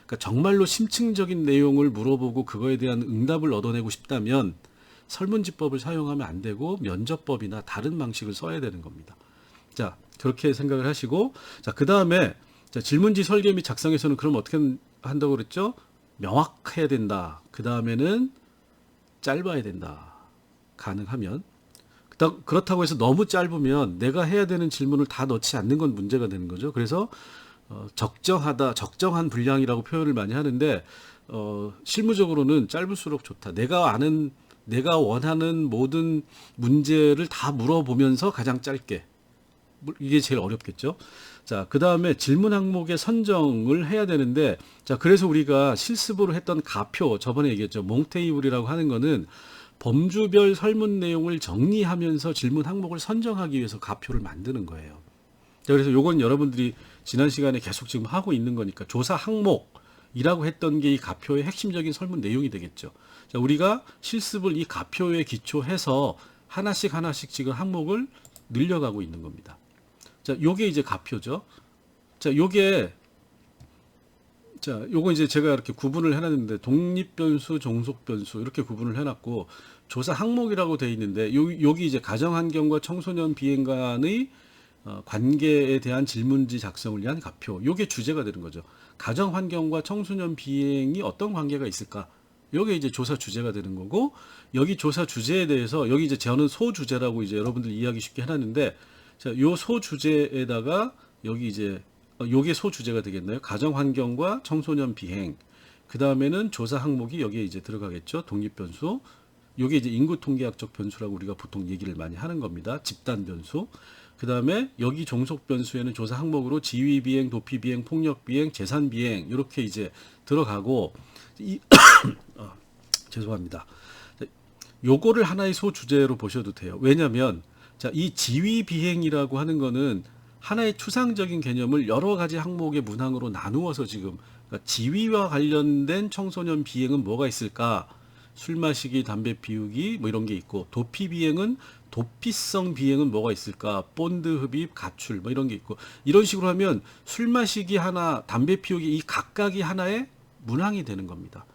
A: 그러니까 정말로 심층적인 내용을 물어보고 그거에 대한 응답을 얻어내고 싶다면 설문지법을 사용하면 안 되고 면접법이나 다른 방식을 써야 되는 겁니다. 자, 그렇게 생각을 하시고, 자, 그 다음에 질문지 설계 및 작성에서는 그럼 어떻게 한다고 그랬죠? 명확해야 된다. 그 다음에는 짧아야 된다. 가능하면. 그렇다고 해서 너무 짧으면 내가 해야 되는 질문을 다 넣지 않는 건 문제가 되는 거죠. 그래서 적정한 분량이라고 표현을 많이 하는데 실무적으로는 짧을수록 좋다. 내가 원하는 모든 문제를 다 물어보면서 가장 짧게. 이게 제일 어렵겠죠. 자, 그 다음에 질문 항목의 선정을 해야 되는데, 자, 그래서 우리가 실습으로 했던 가표, 저번에 얘기했죠. 몽테이블이라고 하는 거는 범주별 설문 내용을 정리하면서 질문 항목을 선정하기 위해서 가표를 만드는 거예요. 자, 그래서 요건 여러분들이 지난 시간에 계속 지금 하고 있는 거니까 조사 항목이라고 했던 게 이 가표의 핵심적인 설문 내용이 되겠죠. 자, 우리가 실습을 이 가표에 기초해서 하나씩 지금 항목을 늘려가고 있는 겁니다. 자, 요게 이제 가표죠. 자, 요거 이제 제가 이렇게 구분을 해놨는데, 독립변수, 종속변수, 이렇게 구분을 해놨고, 조사 항목이라고 되어 있는데, 여기 이제 가정환경과 청소년 비행 간의 관계에 대한 질문지 작성을 위한 가표. 요게 주제가 되는 거죠. 가정환경과 청소년 비행이 어떤 관계가 있을까? 요게 이제 조사 주제가 되는 거고, 여기 조사 주제에 대해서, 여기 이제 저는 소주제라고 이제 여러분들 이해하기 쉽게 해놨는데, 자, 요 소주제에다가 여기 이제 요게 소주제가 되겠나요? 가정환경과 청소년 비행. 그 다음에는 조사 항목이 여기에 이제 들어가겠죠. 독립변수. 요게 이제 인구통계학적 변수라고 우리가 보통 얘기를 많이 하는 겁니다. 집단 변수. 그 다음에 여기 종속 변수에는 조사 항목으로 지위 비행, 도피 비행, 폭력 비행, 재산 비행 이렇게 이제 들어가고 죄송합니다. 요거를 하나의 소주제로 보셔도 돼요. 왜냐하면 자, 이 지위 비행이라고 하는 거는 하나의 추상적인 개념을 여러 가지 항목의 문항으로 나누어서 지금 그러니까 지위와 관련된 청소년 비행은 뭐가 있을까? 술 마시기, 담배 피우기 뭐 이런 게 있고, 도피 비행은 도피성 비행은 뭐가 있을까? 본드 흡입, 가출 뭐 이런 게 있고, 이런 식으로 하면 술 마시기 하나, 담배 피우기 이 각각이 하나의 문항이 되는 겁니다.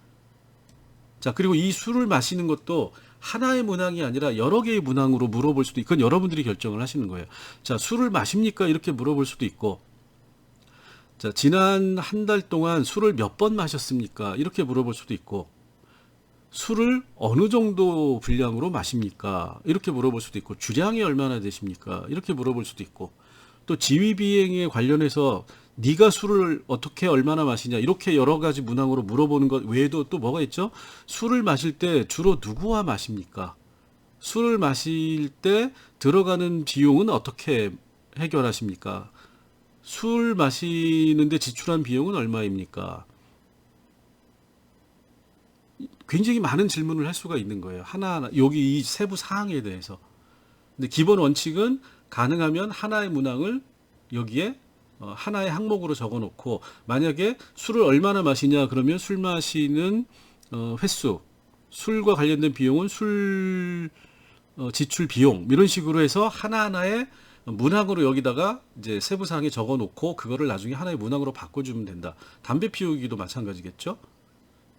A: 자, 그리고 이 술을 마시는 것도 하나의 문항이 아니라 여러 개의 문항으로 물어볼 수도 있고, 그건 여러분들이 결정을 하시는 거예요. 자, 술을 마십니까? 이렇게 물어볼 수도 있고, 자, 지난 한 달 동안 술을 몇 번 마셨습니까? 이렇게 물어볼 수도 있고, 술을 어느 정도 분량으로 마십니까? 이렇게 물어볼 수도 있고, 주량이 얼마나 되십니까? 이렇게 물어볼 수도 있고, 또 지휘비행에 관련해서 네가 술을 어떻게 얼마나 마시냐, 이렇게 여러 가지 문항으로 물어보는 것 외에도 또 뭐가 있죠? 술을 마실 때 주로 누구와 마십니까? 술을 마실 때 들어가는 비용은 어떻게 해결하십니까? 술 마시는데 지출한 비용은 얼마입니까? 굉장히 많은 질문을 할 수가 있는 거예요. 하나하나 여기 이 세부 사항에 대해서. 근데 기본 원칙은 가능하면 하나의 문항을 여기에 하나의 항목으로 적어놓고, 만약에 술을 얼마나 마시냐 그러면 술 마시는 횟수, 술과 관련된 비용은 술 지출 비용, 이런 식으로 해서 하나하나의 문항으로 여기다가 이제 세부 사항에 적어놓고 그거를 나중에 하나의 문항으로 바꿔주면 된다. 담배 피우기도 마찬가지겠죠.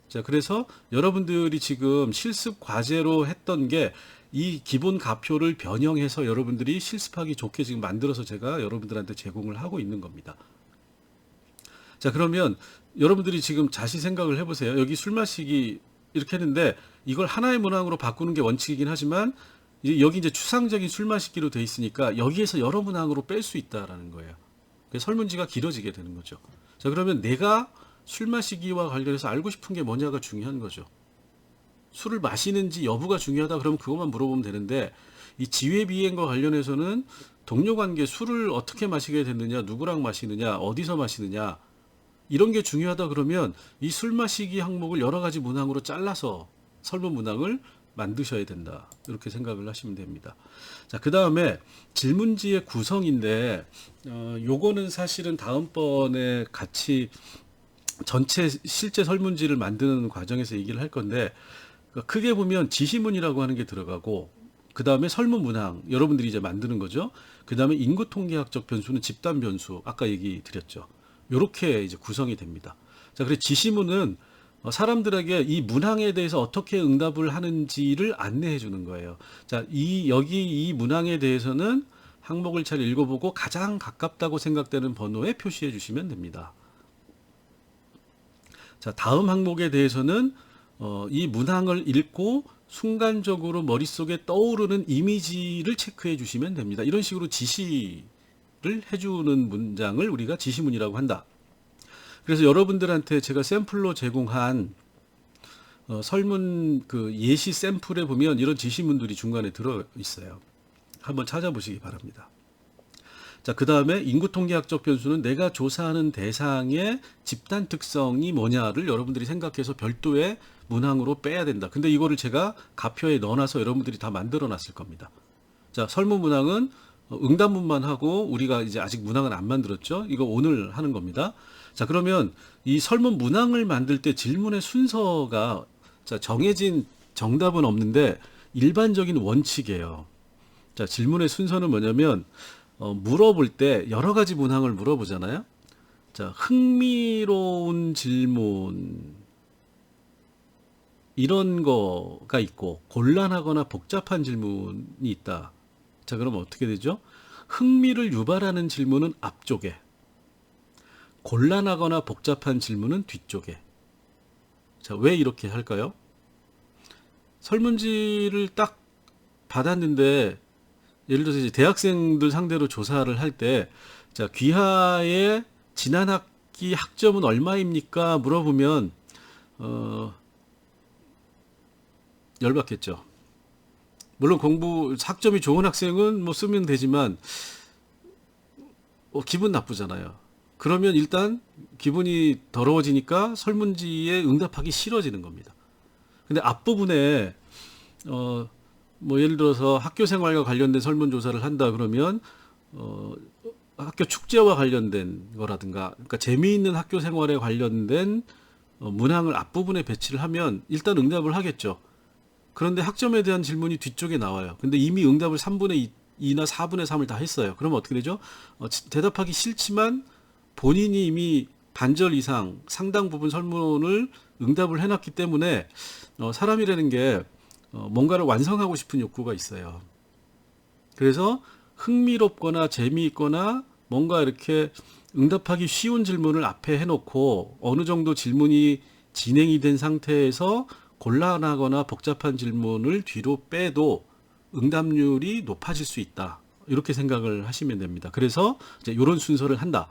A: 자, 그래서 여러분들이 지금 실습 과제로 했던 게 이 기본 가표를 변형해서 여러분들이 실습하기 좋게 지금 만들어서 제가 여러분들한테 제공을 하고 있는 겁니다. 자, 그러면 여러분들이 지금 자신 생각을 해보세요. 여기 술 마시기 이렇게 했는데 이걸 하나의 문항으로 바꾸는 게 원칙이긴 하지만, 여기 이제 추상적인 술 마시기로 돼 있으니까 여기에서 여러 문항으로 뺄 수 있다라는 거예요. 그래서 설문지가 길어지게 되는 거죠. 자, 그러면 내가 술 마시기와 관련해서 알고 싶은 게 뭐냐가 중요한 거죠. 술을 마시는지 여부가 중요하다 그러면 그것만 물어보면 되는데, 이 지회비행과 관련해서는 동료 관계, 술을 어떻게 마시게 됐느냐, 누구랑 마시느냐, 어디서 마시느냐, 이런 게 중요하다 그러면 이 술 마시기 항목을 여러 가지 문항으로 잘라서 설문 문항을 만드셔야 된다. 이렇게 생각을 하시면 됩니다. 자, 그 다음에 질문지의 구성인데, 요거는 사실은 다음번에 같이 전체 실제 설문지를 만드는 과정에서 얘기를 할 건데, 크게 보면 지시문이라고 하는 게 들어가고, 그 다음에 설문 문항, 여러분들이 이제 만드는 거죠. 그 다음에 인구 통계학적 변수는 집단 변수, 아까 얘기 드렸죠. 요렇게 이제 구성이 됩니다. 자, 그래서 지시문은 사람들에게 이 문항에 대해서 어떻게 응답을 하는지를 안내해 주는 거예요. 자, 여기 이 문항에 대해서는 항목을 잘 읽어보고 가장 가깝다고 생각되는 번호에 표시해 주시면 됩니다. 자, 다음 항목에 대해서는 이 문항을 읽고 순간적으로 머릿속에 떠오르는 이미지를 체크해 주시면 됩니다. 이런 식으로 지시를 해주는 문장을 우리가 지시문이라고 한다. 그래서 여러분들한테 제가 샘플로 제공한 설문 그 예시 샘플에 보면 이런 지시문들이 중간에 들어 있어요. 한번 찾아보시기 바랍니다. 자, 그 다음에 인구통계학적 변수는 내가 조사하는 대상의 집단 특성이 뭐냐를 여러분들이 생각해서 별도의 문항으로 빼야 된다. 근데 이거를 제가 가표에 넣어놔서 여러분들이 다 만들어 놨을 겁니다. 자, 설문 문항은 응답문만 하고 우리가 이제 아직 문항은 안 만들었죠. 이거 오늘 하는 겁니다. 자, 그러면 이 설문 문항을 만들 때 질문의 순서가, 자, 정해진 정답은 없는데 일반적인 원칙이에요. 자, 질문의 순서는 뭐냐면, 물어볼 때 여러 가지 문항을 물어보잖아요. 자, 흥미로운 질문, 이런 거가 있고, 곤란하거나 복잡한 질문이 있다. 자, 그러면 어떻게 되죠? 흥미를 유발하는 질문은 앞쪽에, 곤란하거나 복잡한 질문은 뒤쪽에. 자, 왜 이렇게 할까요? 설문지를 딱 받았는데, 예를 들어서 이제 대학생들 상대로 조사를 할 때, 자, 귀하의 지난 학기 학점은 얼마입니까? 물어보면, 열받겠죠. 물론 학점이 좋은 학생은 뭐 쓰면 되지만, 기분 나쁘잖아요. 그러면 일단 기분이 더러워지니까 설문지에 응답하기 싫어지는 겁니다. 근데 앞부분에, 뭐 예를 들어서 학교 생활과 관련된 설문조사를 한다 그러면 학교 축제와 관련된 거라든가, 그러니까 재미있는 학교 생활에 관련된 문항을 앞부분에 배치를 하면 일단 응답을 하겠죠. 그런데 학점에 대한 질문이 뒤쪽에 나와요. 근데 이미 응답을 3분의 2나 4분의 3을 다 했어요. 그러면 어떻게 되죠? 대답하기 싫지만 본인이 이미 반절 이상 상당 부분 설문을 응답을 해놨기 때문에 사람이라는 게 뭔가를 완성하고 싶은 욕구가 있어요. 그래서 흥미롭거나 재미있거나 뭔가 이렇게 응답하기 쉬운 질문을 앞에 해놓고 어느 정도 질문이 진행이 된 상태에서 곤란하거나 복잡한 질문을 뒤로 빼도 응답률이 높아질 수 있다. 이렇게 생각을 하시면 됩니다. 그래서 이제 이런 순서를 한다.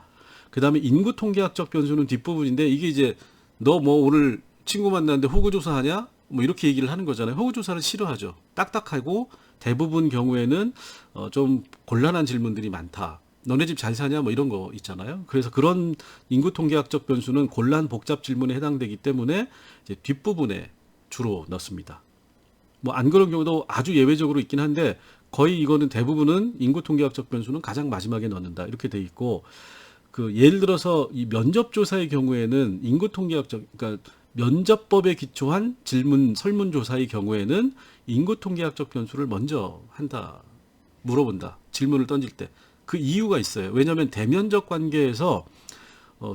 A: 그 다음에 인구 통계학적 변수는 뒷부분인데 이게 이제 너 뭐 오늘 친구 만났는데 호구조사하냐? 뭐 이렇게 얘기를 하는 거잖아요. 호구조사를 싫어하죠. 딱딱하고 대부분 경우에는 좀 곤란한 질문들이 많다. 너네 집 잘 사냐? 뭐 이런 거 있잖아요. 그래서 그런 인구 통계학적 변수는 곤란 복잡 질문에 해당되기 때문에 이제 뒷부분에 주로 넣습니다. 뭐 안 그런 경우도 아주 예외적으로 있긴 한데 거의 이거는 대부분은 인구 통계학적 변수는 가장 마지막에 넣는다. 이렇게 돼 있고 그 예를 들어서 이 면접 조사의 경우에는 인구 통계학적 그러니까 면접법에 기초한 질문 설문 조사의 경우에는 인구 통계학적 변수를 먼저 한다. 물어본다. 질문을 던질 때. 그 이유가 있어요. 왜냐하면 대면적 관계에서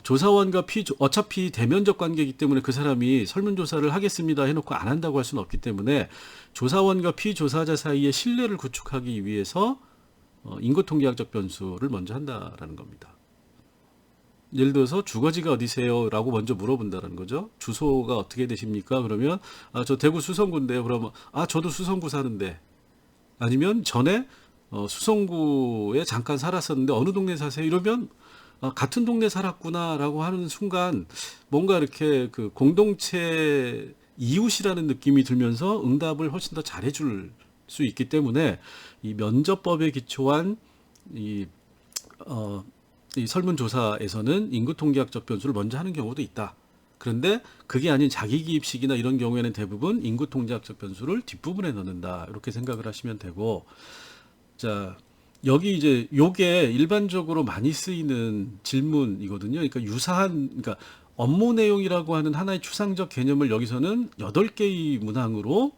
A: 조사원과 어차피 대면적 관계이기 때문에 그 사람이 설문조사를 하겠습니다 해놓고 안 한다고 할 수는 없기 때문에 조사원과 피조사자 사이의 신뢰를 구축하기 위해서 인구통계학적 변수를 먼저 한다라는 겁니다. 예를 들어서 주거지가 어디세요? 라고 먼저 물어본다는 거죠. 주소가 어떻게 되십니까? 그러면 저 대구 수성구인데요. 그러면 저도 수성구 사는데 아니면 전에 수성구에 잠깐 살았었는데 어느 동네 사세요? 이러면 같은 동네 살았구나라고 하는 순간 뭔가 이렇게 그 공동체 이웃이라는 느낌이 들면서 응답을 훨씬 더 잘해줄 수 있기 때문에 이 면접법에 기초한 이 설문조사에서는 인구통계학적 변수를 먼저 하는 경우도 있다. 그런데 그게 아닌 자기기입식이나 이런 경우에는 대부분 인구통계학적 변수를 뒷부분에 넣는다. 이렇게 생각을 하시면 되고, 자, 여기 이제 요게 일반적으로 많이 쓰이는 질문이거든요. 그러니까 그러니까 업무 내용이라고 하는 하나의 추상적 개념을 여기서는 8개의 문항으로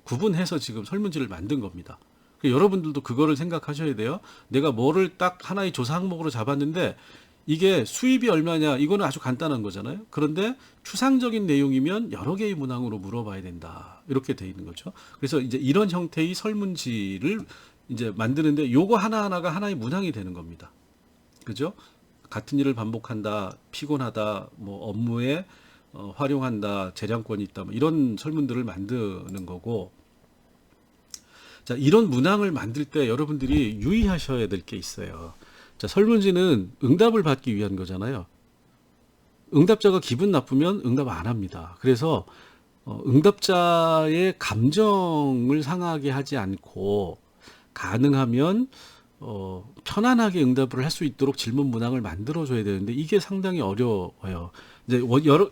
A: 구분해서 지금 설문지를 만든 겁니다. 여러분들도 그거를 생각하셔야 돼요. 내가 뭐를 딱 하나의 조사 항목으로 잡았는데 이게 수입이 얼마냐 이거는 아주 간단한 거잖아요. 그런데 추상적인 내용이면 여러 개의 문항으로 물어봐야 된다. 이렇게 돼 있는 거죠. 그래서 이제 이런 형태의 설문지를 이제 만드는데 요거 하나하나가 하나의 문항이 되는 겁니다. 그죠? 같은 일을 반복한다, 피곤하다, 뭐 업무에 활용한다, 재량권이 있다, 뭐 이런 설문들을 만드는 거고. 자, 이런 문항을 만들 때 여러분들이 유의하셔야 될 게 있어요. 자, 설문지는 응답을 받기 위한 거잖아요. 응답자가 기분 나쁘면 응답 안 합니다. 그래서 응답자의 감정을 상하게 하지 않고 가능하면 편안하게 응답을 할 수 있도록 질문 문항을 만들어줘야 되는데 이게 상당히 어려워요. 이제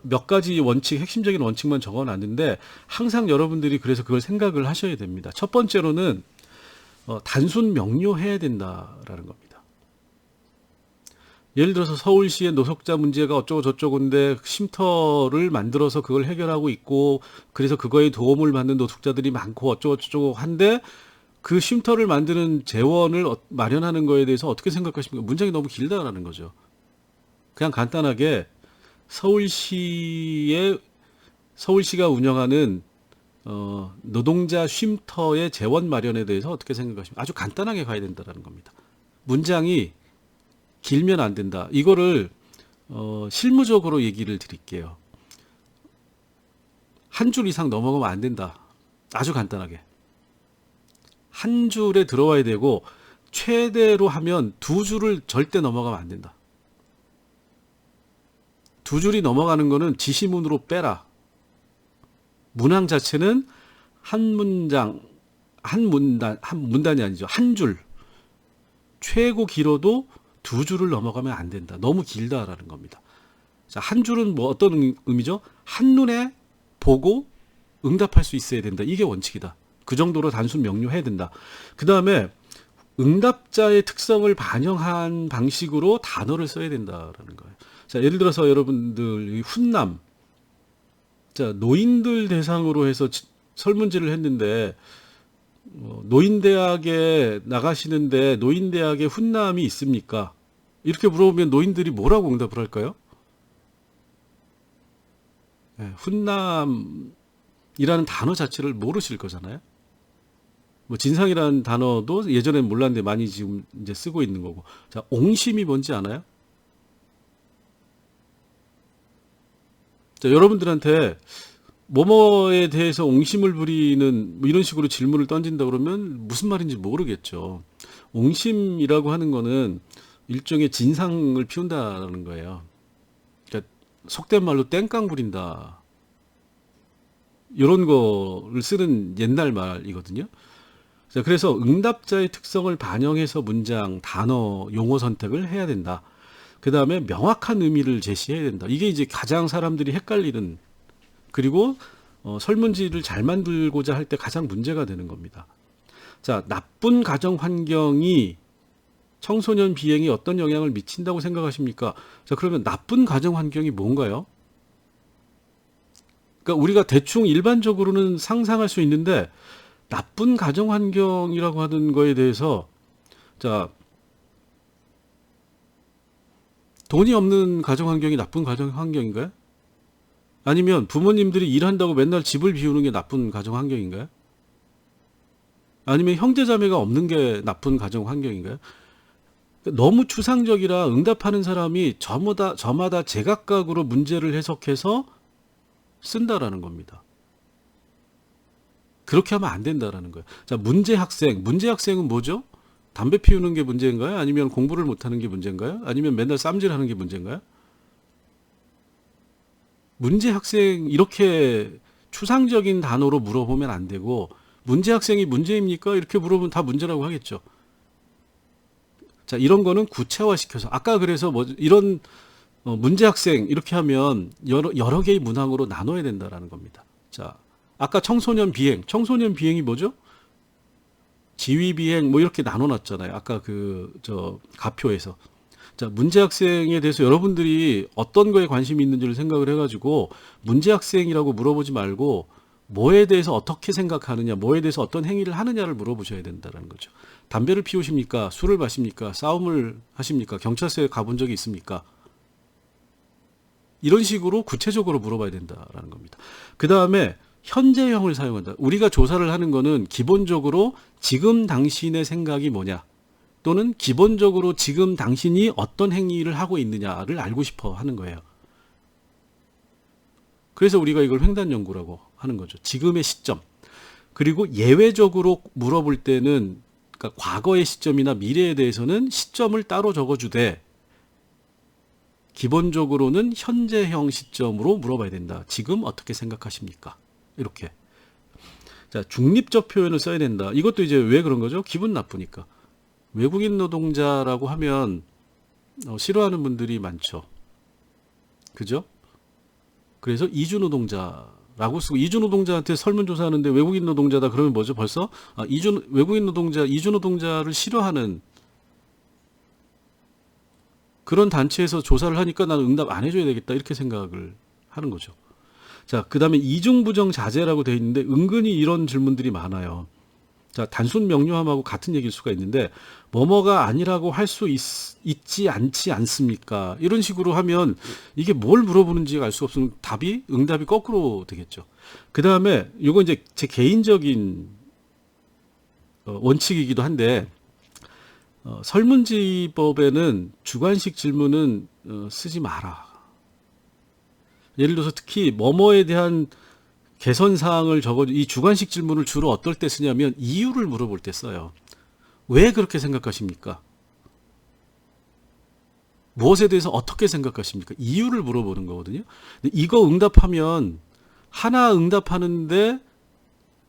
A: 몇 가지 원칙, 핵심적인 원칙만 적어놨는데 항상 여러분들이 그래서 그걸 생각을 하셔야 됩니다. 첫 번째로는 단순 명료해야 된다라는 겁니다. 예를 들어서 서울시의 노숙자 문제가 어쩌고 저쩌고인데 쉼터를 만들어서 그걸 해결하고 있고 그래서 그거에 도움을 받는 노숙자들이 많고 어쩌고 저쩌고 한데 그 쉼터를 만드는 재원을 마련하는 거에 대해서 어떻게 생각하십니까? 문장이 너무 길다라는 거죠. 그냥 간단하게 서울시가 운영하는 노동자 쉼터의 재원 마련에 대해서 어떻게 생각하십니까? 아주 간단하게 가야 된다는 겁니다. 문장이 길면 안 된다. 이거를 실무적으로 얘기를 드릴게요. 한 줄 이상 넘어가면 안 된다. 아주 간단하게. 한 줄에 들어와야 되고 최대로 하면 2줄을 절대 넘어가면 안 된다. 2줄이 넘어가는 거는 지시문으로 빼라. 문항 자체는 한 문단이 아니죠. 한 줄. 최고 길어도 2줄을 넘어가면 안 된다. 너무 길다라는 겁니다. 자, 한 줄은 뭐 어떤 의미죠? 한눈에 보고 응답할 수 있어야 된다. 이게 원칙이다. 그 정도로 단순 명료해야 된다. 그 다음에 응답자의 특성을 반영한 방식으로 단어를 써야 된다라는 거예요. 자, 예를 들어서 여러분들 훈남, 자, 노인들 대상으로 해서 설문지를 했는데 노인대학에 나가시는데 노인대학에 훈남이 있습니까? 이렇게 물어보면 노인들이 뭐라고 응답을 할까요? 훈남이라는 단어 자체를 모르실 거잖아요. 뭐 진상이라는 단어도 예전엔 몰랐는데 많이 지금 이제 쓰고 있는 거고. 자, 옹심이 뭔지 아나요? 자, 여러분들한테 뭐뭐에 대해서 옹심을 부리는 뭐 이런 식으로 질문을 던진다 그러면 무슨 말인지 모르겠죠. 옹심이라고 하는 거는 일종의 진상을 피운다는 거예요. 그러니까 속된 말로 땡깡 부린다. 이런 거를 쓰는 옛날 말이거든요. 자, 그래서 응답자의 특성을 반영해서 문장, 단어, 용어 선택을 해야 된다. 그 다음에 명확한 의미를 제시해야 된다. 이게 이제 가장 사람들이 헷갈리는, 그리고 설문지를 잘 만들고자 할 때 가장 문제가 되는 겁니다. 자, 나쁜 가정 환경이 청소년 비행에 어떤 영향을 미친다고 생각하십니까? 자, 그러면 나쁜 가정 환경이 뭔가요? 그러니까 우리가 대충 일반적으로는 상상할 수 있는데, 나쁜 가정 환경이라고 하는 거에 대해서, 자, 돈이 없는 가정 환경이 나쁜 가정 환경인가요? 아니면 부모님들이 일한다고 맨날 집을 비우는 게 나쁜 가정 환경인가요? 아니면 형제자매가 없는 게 나쁜 가정 환경인가요? 너무 추상적이라 응답하는 사람이 저마다 제각각으로 문제를 해석해서 쓴다라는 겁니다. 그렇게 하면 안 된다라는 거예요. 자, 문제 학생은 뭐죠? 담배 피우는 게 문제인가요? 아니면 공부를 못하는 게 문제인가요? 아니면 맨날 쌈질하는 게 문제인가요? 문제 학생 이렇게 추상적인 단어로 물어보면 안 되고, 문제 학생이 문제입니까? 이렇게 물어보면 다 문제라고 하겠죠. 자, 이런 거는 구체화시켜서, 아까 그래서 뭐 이런 문제 학생 이렇게 하면 여러 개의 문항으로 나눠야 된다라는 겁니다. 자, 아까 청소년 비행이 뭐죠? 지휘 비행 뭐 이렇게 나눠놨잖아요. 아까 가표에서. 자, 문제 학생에 대해서 여러분들이 어떤 거에 관심이 있는지를 생각을 해가지고, 문제 학생이라고 물어보지 말고 뭐에 대해서 어떻게 생각하느냐, 뭐에 대해서 어떤 행위를 하느냐를 물어보셔야 된다는 거죠. 담배를 피우십니까? 술을 마십니까? 싸움을 하십니까? 경찰서에 가본 적이 있습니까? 이런 식으로 구체적으로 물어봐야 된다라는 겁니다. 그 다음에 현재형을 사용한다. 우리가 조사를 하는 거는 기본적으로 지금 당신의 생각이 뭐냐, 또는 기본적으로 지금 당신이 어떤 행위를 하고 있느냐를 알고 싶어 하는 거예요. 그래서 우리가 이걸 횡단연구라고 하는 거죠. 지금의 시점. 그리고 예외적으로 물어볼 때는, 그러니까 과거의 시점이나 미래에 대해서는 시점을 따로 적어주되, 기본적으로는 현재형 시점으로 물어봐야 된다. 지금 어떻게 생각하십니까? 이렇게. 자, 중립적 표현을 써야 된다. 이것도 이제 왜 그런 거죠? 기분 나쁘니까. 외국인 노동자라고 하면 싫어하는 분들이 많죠. 그죠? 그래서 이주 노동자라고 쓰고, 이주 노동자한테 설문조사하는데 외국인 노동자다 그러면 뭐죠? 벌써 외국인 노동자, 이주 노동자를 싫어하는 그런 단체에서 조사를 하니까 나는 응답 안 해줘야 되겠다, 이렇게 생각을 하는 거죠. 자, 그 다음에 이중부정 자제라고 되어 있는데, 은근히 이런 질문들이 많아요. 자, 단순 명료함하고 같은 얘기일 수가 있는데, 뭐뭐가 아니라고 할 수 있지 않지 않습니까? 이런 식으로 하면 이게 뭘 물어보는지 알 수 없으면 응답이 거꾸로 되겠죠. 그 다음에 이건 이제 제 개인적인 원칙이기도 한데, 설문지법에는 주관식 질문은 쓰지 마라. 예를 들어서 특히 뭐뭐에 대한 개선 사항을 이 주관식 질문을 주로 어떨 때 쓰냐면, 이유를 물어볼 때 써요. 왜 그렇게 생각하십니까? 무엇에 대해서 어떻게 생각하십니까? 이유를 물어보는 거거든요. 근데 이거 응답하면 하나 응답하는데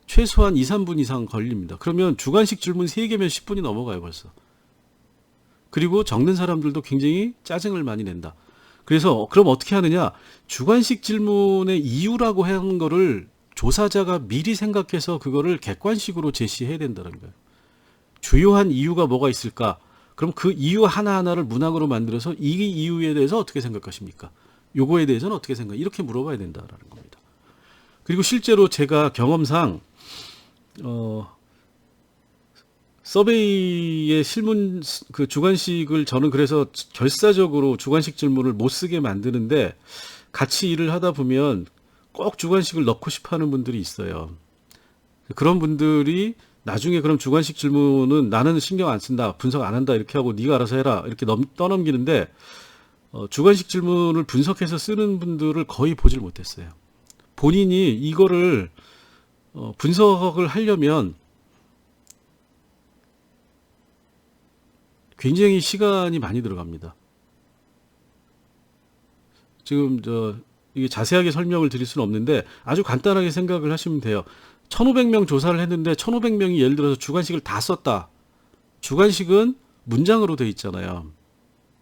A: 최소한 2, 3분 이상 걸립니다. 그러면 주관식 질문 3개면 10분이 넘어가요, 벌써. 그리고 적는 사람들도 굉장히 짜증을 많이 낸다. 그래서 그럼 어떻게 하느냐? 주관식 질문의 이유라고 하는 거를 조사자가 미리 생각해서 그거를 객관식으로 제시해야 된다는 거예요. 주요한 이유가 뭐가 있을까? 그럼 그 이유 하나하나를 문항으로 만들어서 이 이유에 대해서 어떻게 생각하십니까? 요거에 대해서는 어떻게 생각해요? 이렇게 물어봐야 된다라는 겁니다. 그리고 실제로 제가 경험상 서베이의 실문 주관식을 저는 그래서 결사적으로 주관식 질문을 못 쓰게 만드는데, 같이 일을 하다 보면 꼭 주관식을 넣고 싶어 하는 분들이 있어요. 그런 분들이 나중에 그럼 주관식 질문은 나는 신경 안 쓴다, 분석 안 한다 이렇게 하고 네가 알아서 해라 이렇게 떠넘기는데 주관식 질문을 분석해서 쓰는 분들을 거의 보질 못했어요. 본인이 이거를 분석을 하려면 굉장히 시간이 많이 들어갑니다. 지금 이게 자세하게 설명을 드릴 수는 없는데 아주 간단하게 생각을 하시면 돼요. 1500명 조사를 했는데 1500명이 예를 들어서 주관식을 다 썼다. 주관식은 문장으로 돼 있잖아요.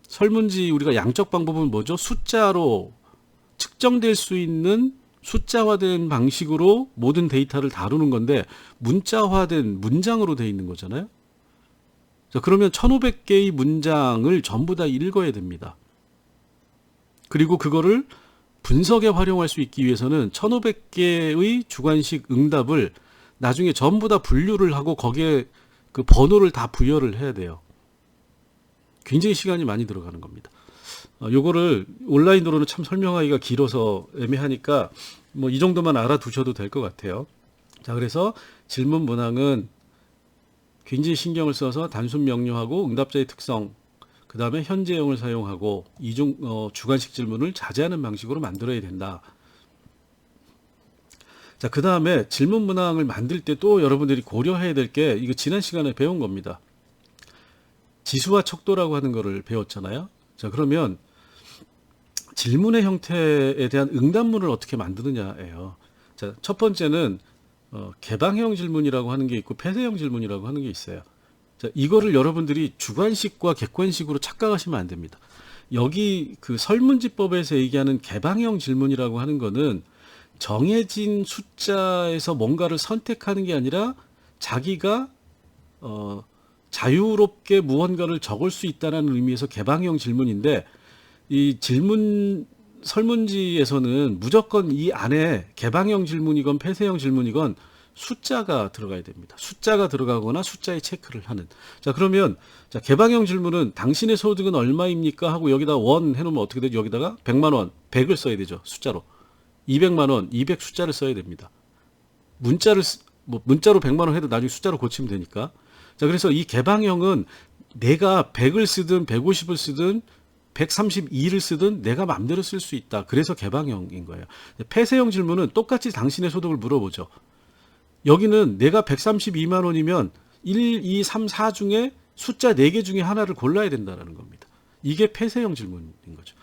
A: 설문지 우리가 양적 방법은 뭐죠? 숫자로 측정될 수 있는 숫자화된 방식으로 모든 데이터를 다루는 건데 문자화된 문장으로 돼 있는 거잖아요. 자, 그러면 1500개의 문장을 전부 다 읽어야 됩니다. 그리고 그거를 분석에 활용할 수 있기 위해서는 1500개의 주관식 응답을 나중에 전부 다 분류를 하고 거기에 그 번호를 다 부여를 해야 돼요. 굉장히 시간이 많이 들어가는 겁니다. 요거를 온라인으로는 참 설명하기가 길어서 애매하니까 뭐 이 정도만 알아두셔도 될 것 같아요. 자, 그래서 질문 문항은 굉장히 신경을 써서 단순 명료하고 응답자의 특성, 그 다음에 현재형을 사용하고 주관식 질문을 자제하는 방식으로 만들어야 된다. 자, 그 다음에 질문 문항을 만들 때 또 여러분들이 고려해야 될 게 이거 지난 시간에 배운 겁니다. 지수와 척도라고 하는 거를 배웠잖아요. 자, 그러면 질문의 형태에 대한 응답문을 어떻게 만드느냐예요. 자, 첫 번째는 개방형 질문이라고 하는 게 있고 폐쇄형 질문이라고 하는 게 있어요. 자, 이거를 여러분들이 주관식과 객관식으로 착각하시면 안 됩니다. 여기 그 설문지법에서 얘기하는 개방형 질문이라고 하는 거는 정해진 숫자에서 뭔가를 선택하는 게 아니라 자기가 자유롭게 무언가를 적을 수 있다는 의미에서 개방형 질문인데, 이 설문지에서는 무조건 이 안에 개방형 질문이건 폐쇄형 질문이건 숫자가 들어가야 됩니다. 숫자가 들어가거나 숫자에 체크를 하는. 자, 그러면 자, 개방형 질문은 당신의 소득은 얼마입니까? 하고 여기다 원 해놓으면 어떻게 되죠? 여기다가 100만 원, 100을 써야 되죠. 숫자로. 200만 원, 200 숫자를 써야 됩니다. 문자로 100만 원 해도 나중에 숫자로 고치면 되니까. 자, 그래서 이 개방형은 내가 100을 쓰든 150을 쓰든 132를 쓰든 내가 마음대로 쓸 수 있다. 그래서 개방형인 거예요. 폐쇄형 질문은 똑같이 당신의 소득을 물어보죠. 여기는 내가 132만 원이면 1, 2, 3, 4 중에 숫자 4개 중에 하나를 골라야 된다는 겁니다. 이게 폐쇄형 질문인 거죠.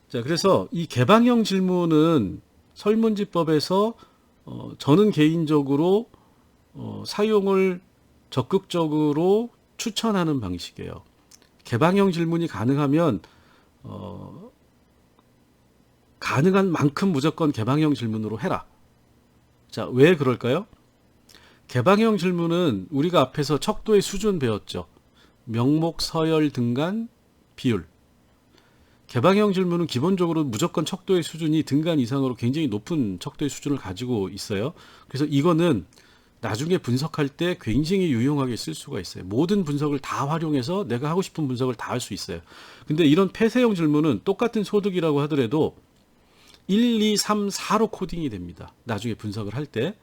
A: 자, 그래서 이 개방형 질문은 설문지법에서 저는 개인적으로 사용을 적극적으로 추천하는 방식이에요. 개방형 질문이 가능하면 가능한 만큼 무조건 개방형 질문으로 해라. 자, 왜 그럴까요? 개방형 질문은 우리가 앞에서 척도의 수준 배웠죠. 명목, 서열, 등간, 비율. 개방형 질문은 기본적으로 무조건 척도의 수준이 등간 이상으로 굉장히 높은 척도의 수준을 가지고 있어요. 그래서 이거는 나중에 분석할 때 굉장히 유용하게 쓸 수가 있어요. 모든 분석을 다 활용해서 내가 하고 싶은 분석을 다 할 수 있어요. 근데 이런 폐쇄형 질문은 똑같은 소득이라고 하더라도 1, 2, 3, 4로 코딩이 됩니다. 나중에 분석을 할 때.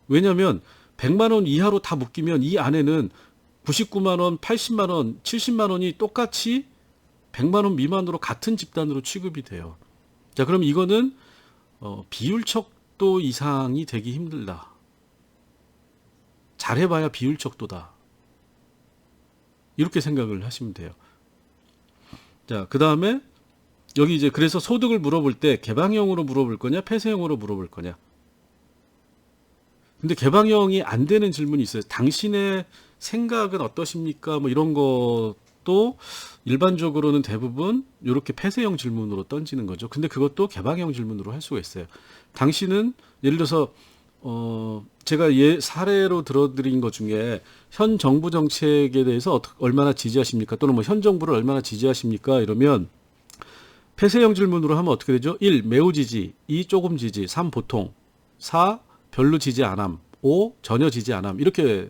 A: 왜냐하면 100만 원 이하로 다 묶이면 이 안에는 99만 원, 80만 원, 70만 원이 똑같이 100만 원 미만으로 같은 집단으로 취급이 돼요. 자, 그럼 이거는 비율척도 이상이 되기 힘들다. 잘해봐야 비율척도다. 이렇게 생각을 하시면 돼요. 자, 그 다음에 여기 이제 그래서 소득을 물어볼 때 개방형으로 물어볼 거냐 폐쇄형으로 물어볼 거냐. 근데 개방형이 안 되는 질문이 있어요. 당신의 생각은 어떠십니까? 뭐 이런 것도 일반적으로는 대부분 이렇게 폐쇄형 질문으로 던지는 거죠. 근데 그것도 개방형 질문으로 할 수가 있어요. 당신은 예를 들어서 제가 사례로 들어드린 것 중에 현 정부 정책에 대해서 얼마나 지지하십니까? 또는 뭐 현 정부를 얼마나 지지하십니까? 이러면 폐쇄형 질문으로 하면 어떻게 되죠? 1. 매우 지지, 2. 조금 지지, 3. 보통, 4. 별로 지지 않음, 5. 전혀 지지 않음. 이렇게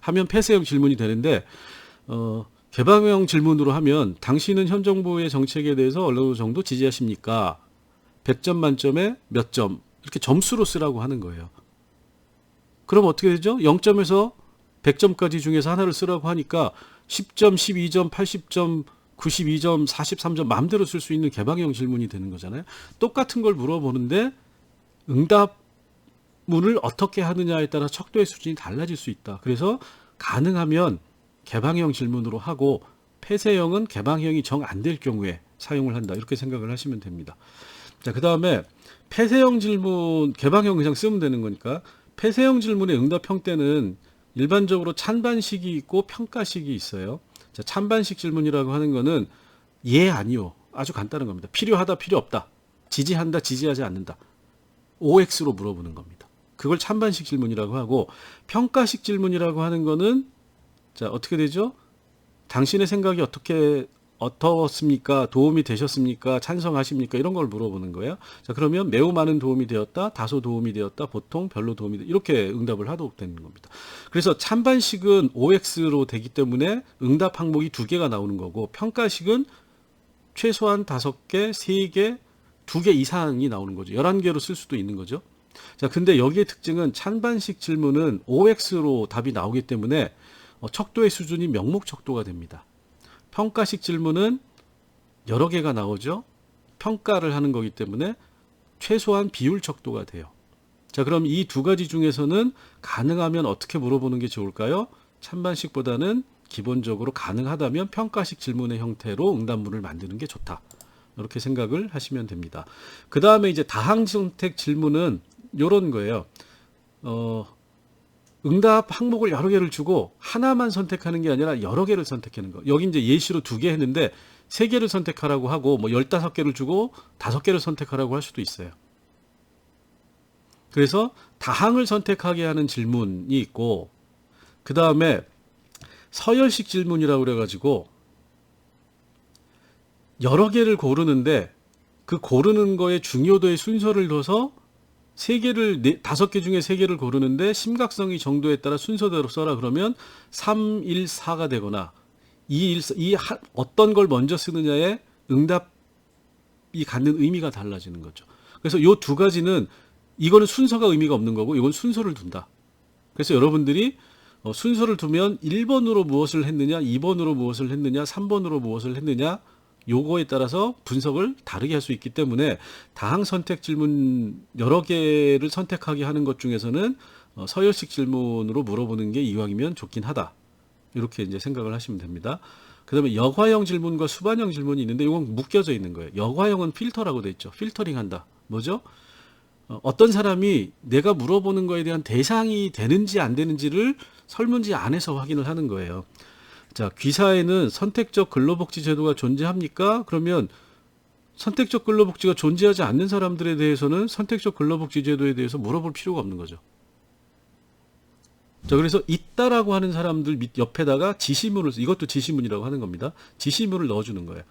A: 하면 폐쇄형 질문이 되는데 개방형 질문으로 하면 당신은 현 정부의 정책에 대해서 어느 정도 지지하십니까? 100점 만점에 몇 점 이렇게 점수로 쓰라고 하는 거예요. 그럼 어떻게 되죠? 0점에서 100점까지 중에서 하나를 쓰라고 하니까 10점, 12점, 80점, 92점, 43점 마음대로 쓸 수 있는 개방형 질문이 되는 거잖아요. 똑같은 걸 물어보는데 응답문을 어떻게 하느냐에 따라 척도의 수준이 달라질 수 있다. 그래서 가능하면 개방형 질문으로 하고 폐쇄형은 개방형이 정 안 될 경우에 사용을 한다. 이렇게 생각을 하시면 됩니다. 자, 그 다음에 폐쇄형 질문, 개방형 그냥 쓰면 되는 거니까 폐쇄형 질문의 응답 형태는 일반적으로 찬반식이 있고 평가식이 있어요. 자, 찬반식 질문이라고 하는 거는 예, 아니요. 아주 간단한 겁니다. 필요하다, 필요 없다. 지지한다, 지지하지 않는다. OX로 물어보는 겁니다. 그걸 찬반식 질문이라고 하고 평가식 질문이라고 하는 거는 자, 어떻게 되죠? 당신의 생각이 어떻습니까? 도움이 되셨습니까? 찬성하십니까? 이런 걸 물어보는 거예요. 자, 그러면 매우 많은 도움이 되었다, 다소 도움이 되었다, 보통, 별로 도움이 되었다. 이렇게 응답을 하도록 되는 겁니다. 그래서 찬반식은 OX로 되기 때문에 응답 항목이 2개가 나오는 거고 평가식은 최소한 5개, 3개, 2개 이상이 나오는 거죠. 11개로 쓸 수도 있는 거죠. 자, 근데 여기의 특징은 찬반식 질문은 OX로 답이 나오기 때문에 척도의 수준이 명목 척도가 됩니다. 평가식 질문은 여러 개가 나오죠. 평가를 하는 거기 때문에 최소한 비율 척도가 돼요. 자, 그럼 이 2가지 중에서는 가능하면 어떻게 물어보는 게 좋을까요? 찬반식보다는 기본적으로 가능하다면 평가식 질문의 형태로 응답문을 만드는 게 좋다. 이렇게 생각을 하시면 됩니다. 그 다음에 이제 다항 선택 질문은 이런 거예요. 응답 항목을 여러 개를 주고 하나만 선택하는 게 아니라 여러 개를 선택하는 거. 여기 이제 예시로 2개 했는데 3개를 선택하라고 하고 뭐 15개를 주고 5개를 선택하라고 할 수도 있어요. 그래서 다항을 선택하게 하는 질문이 있고 그 다음에 서열식 질문이라고 그래가지고 여러 개를 고르는데 그 고르는 거에 중요도의 순서를 둬서 5개 중에 3개를 고르는데 심각성의 정도에 따라 순서대로 써라 그러면 3, 1, 4가 되거나 2, 1, 4, 어떤 걸 먼저 쓰느냐에 응답이 갖는 의미가 달라지는 거죠. 그래서 이 2가지는 이거는 순서가 의미가 없는 거고 이건 순서를 둔다. 그래서 여러분들이 순서를 두면 1번으로 무엇을 했느냐, 2번으로 무엇을 했느냐, 3번으로 무엇을 했느냐 요거에 따라서 분석을 다르게 할 수 있기 때문에 다항 선택 질문 여러 개를 선택하게 하는 것 중에서는 서열식 질문으로 물어보는 게 이왕이면 좋긴 하다. 이렇게 이제 생각을 하시면 됩니다. 그 다음에 여과형 질문과 수반형 질문이 있는데 이건 묶여져 있는 거예요. 여과형은 필터라고 돼 있죠. 필터링 한다. 뭐죠? 어떤 사람이 내가 물어보는 거에 대한 대상이 되는지 안 되는지를 설문지 안에서 확인을 하는 거예요. 자, 귀사에는 선택적 근로복지 제도가 존재합니까? 그러면 선택적 근로복지가 존재하지 않는 사람들에 대해서는 선택적 근로복지 제도에 대해서 물어볼 필요가 없는 거죠. 자, 그래서 있다라고 하는 사람들 옆에다가 지시문을, 이것도 지시문이라고 하는 겁니다. 지시문을 넣어주는 거예요.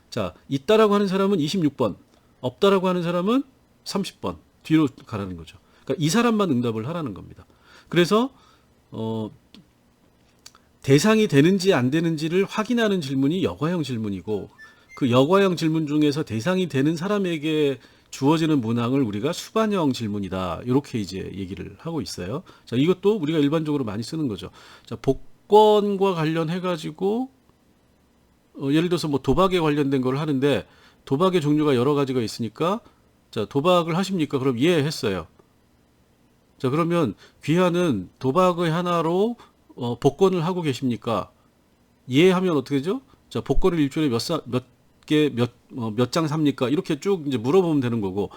A: 자, 있다라고 하는 사람은 26번, 없다라고 하는 사람은 30번 뒤로 가라는 거죠. 그러니까 이 사람만 응답을 하라는 겁니다. 그래서 대상이 되는지 안 되는지를 확인하는 질문이 여과형 질문이고 그 여과형 질문 중에서 대상이 되는 사람에게 주어지는 문항을 우리가 수반형 질문이다. 이렇게 이제 얘기를 하고 있어요. 자, 이것도 우리가 일반적으로 많이 쓰는 거죠. 자, 복권과 관련해 가지고 예를 들어서 뭐 도박에 관련된 걸 하는데 도박의 종류가 여러 가지가 있으니까 자, 도박을 하십니까? 그럼 예 했어요. 자, 그러면 귀하는 도박의 하나로 복권을 하고 계십니까? 예 하면 어떻게 되죠? 자, 복권을 일주일에 몇 장 삽니까? 이렇게 쭉 이제 물어보면 되는 거고,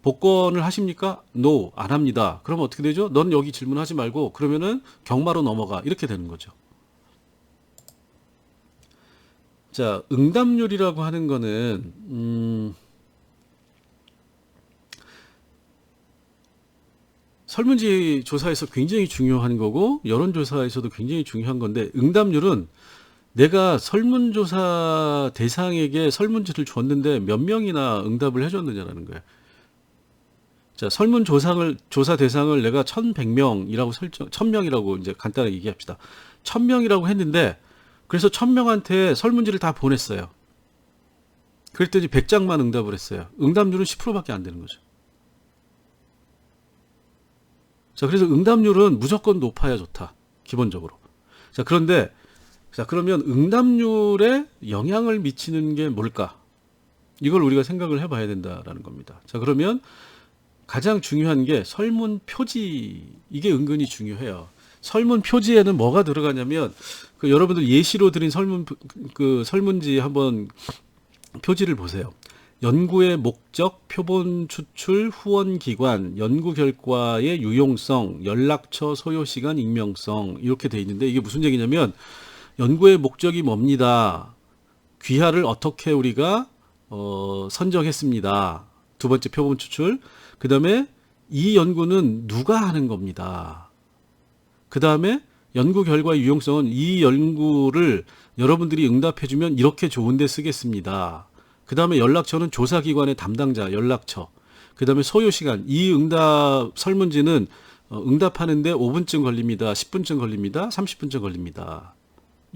A: 복권을 하십니까? No, 안 합니다. 그러면 어떻게 되죠? 넌 여기 질문하지 말고, 그러면은 경마로 넘어가. 이렇게 되는 거죠. 자, 응답률이라고 하는 거는, 설문지 조사에서 굉장히 중요한 거고 여론조사에서도 굉장히 중요한 건데 응답률은 내가 설문조사 대상에게 설문지를 줬는데 몇 명이나 응답을 해줬느냐라는 거예요. 자, 조사 대상을 내가 1100명이라고 1000명이라고 이제 간단하게 얘기합시다. 1000명이라고 했는데 그래서 1000명한테 설문지를 다 보냈어요. 그랬더니 100장만 응답을 했어요. 응답률은 10%밖에 안 되는 거죠. 자, 그래서 응답률은 무조건 높아야 좋다. 기본적으로. 자, 그런데 자, 그러면 응답률에 영향을 미치는 게 뭘까? 이걸 우리가 생각을 해봐야 된다라는 겁니다. 자, 그러면 가장 중요한 게 설문 표지. 이게 은근히 중요해요. 설문 표지에는 뭐가 들어가냐면 그 여러분들 예시로 드린 설문지 한번 표지를 보세요. 연구의 목적, 표본 추출, 후원 기관, 연구 결과의 유용성, 연락처, 소요 시간, 익명성 이렇게 돼 있는데 이게 무슨 얘기냐면 연구의 목적이 뭡니다. 귀하를 어떻게 우리가 선정했습니다. 두 번째 표본 추출. 그 다음에 이 연구는 누가 하는 겁니다. 그 다음에 연구 결과의 유용성은 이 연구를 여러분들이 응답해주면 이렇게 좋은데 쓰겠습니다. 그 다음에 연락처는 조사기관의 담당자 연락처. 그 다음에 소요시간. 이 응답 설문지는 응답하는데 5분쯤 걸립니다. 10분쯤 걸립니다. 30분쯤 걸립니다.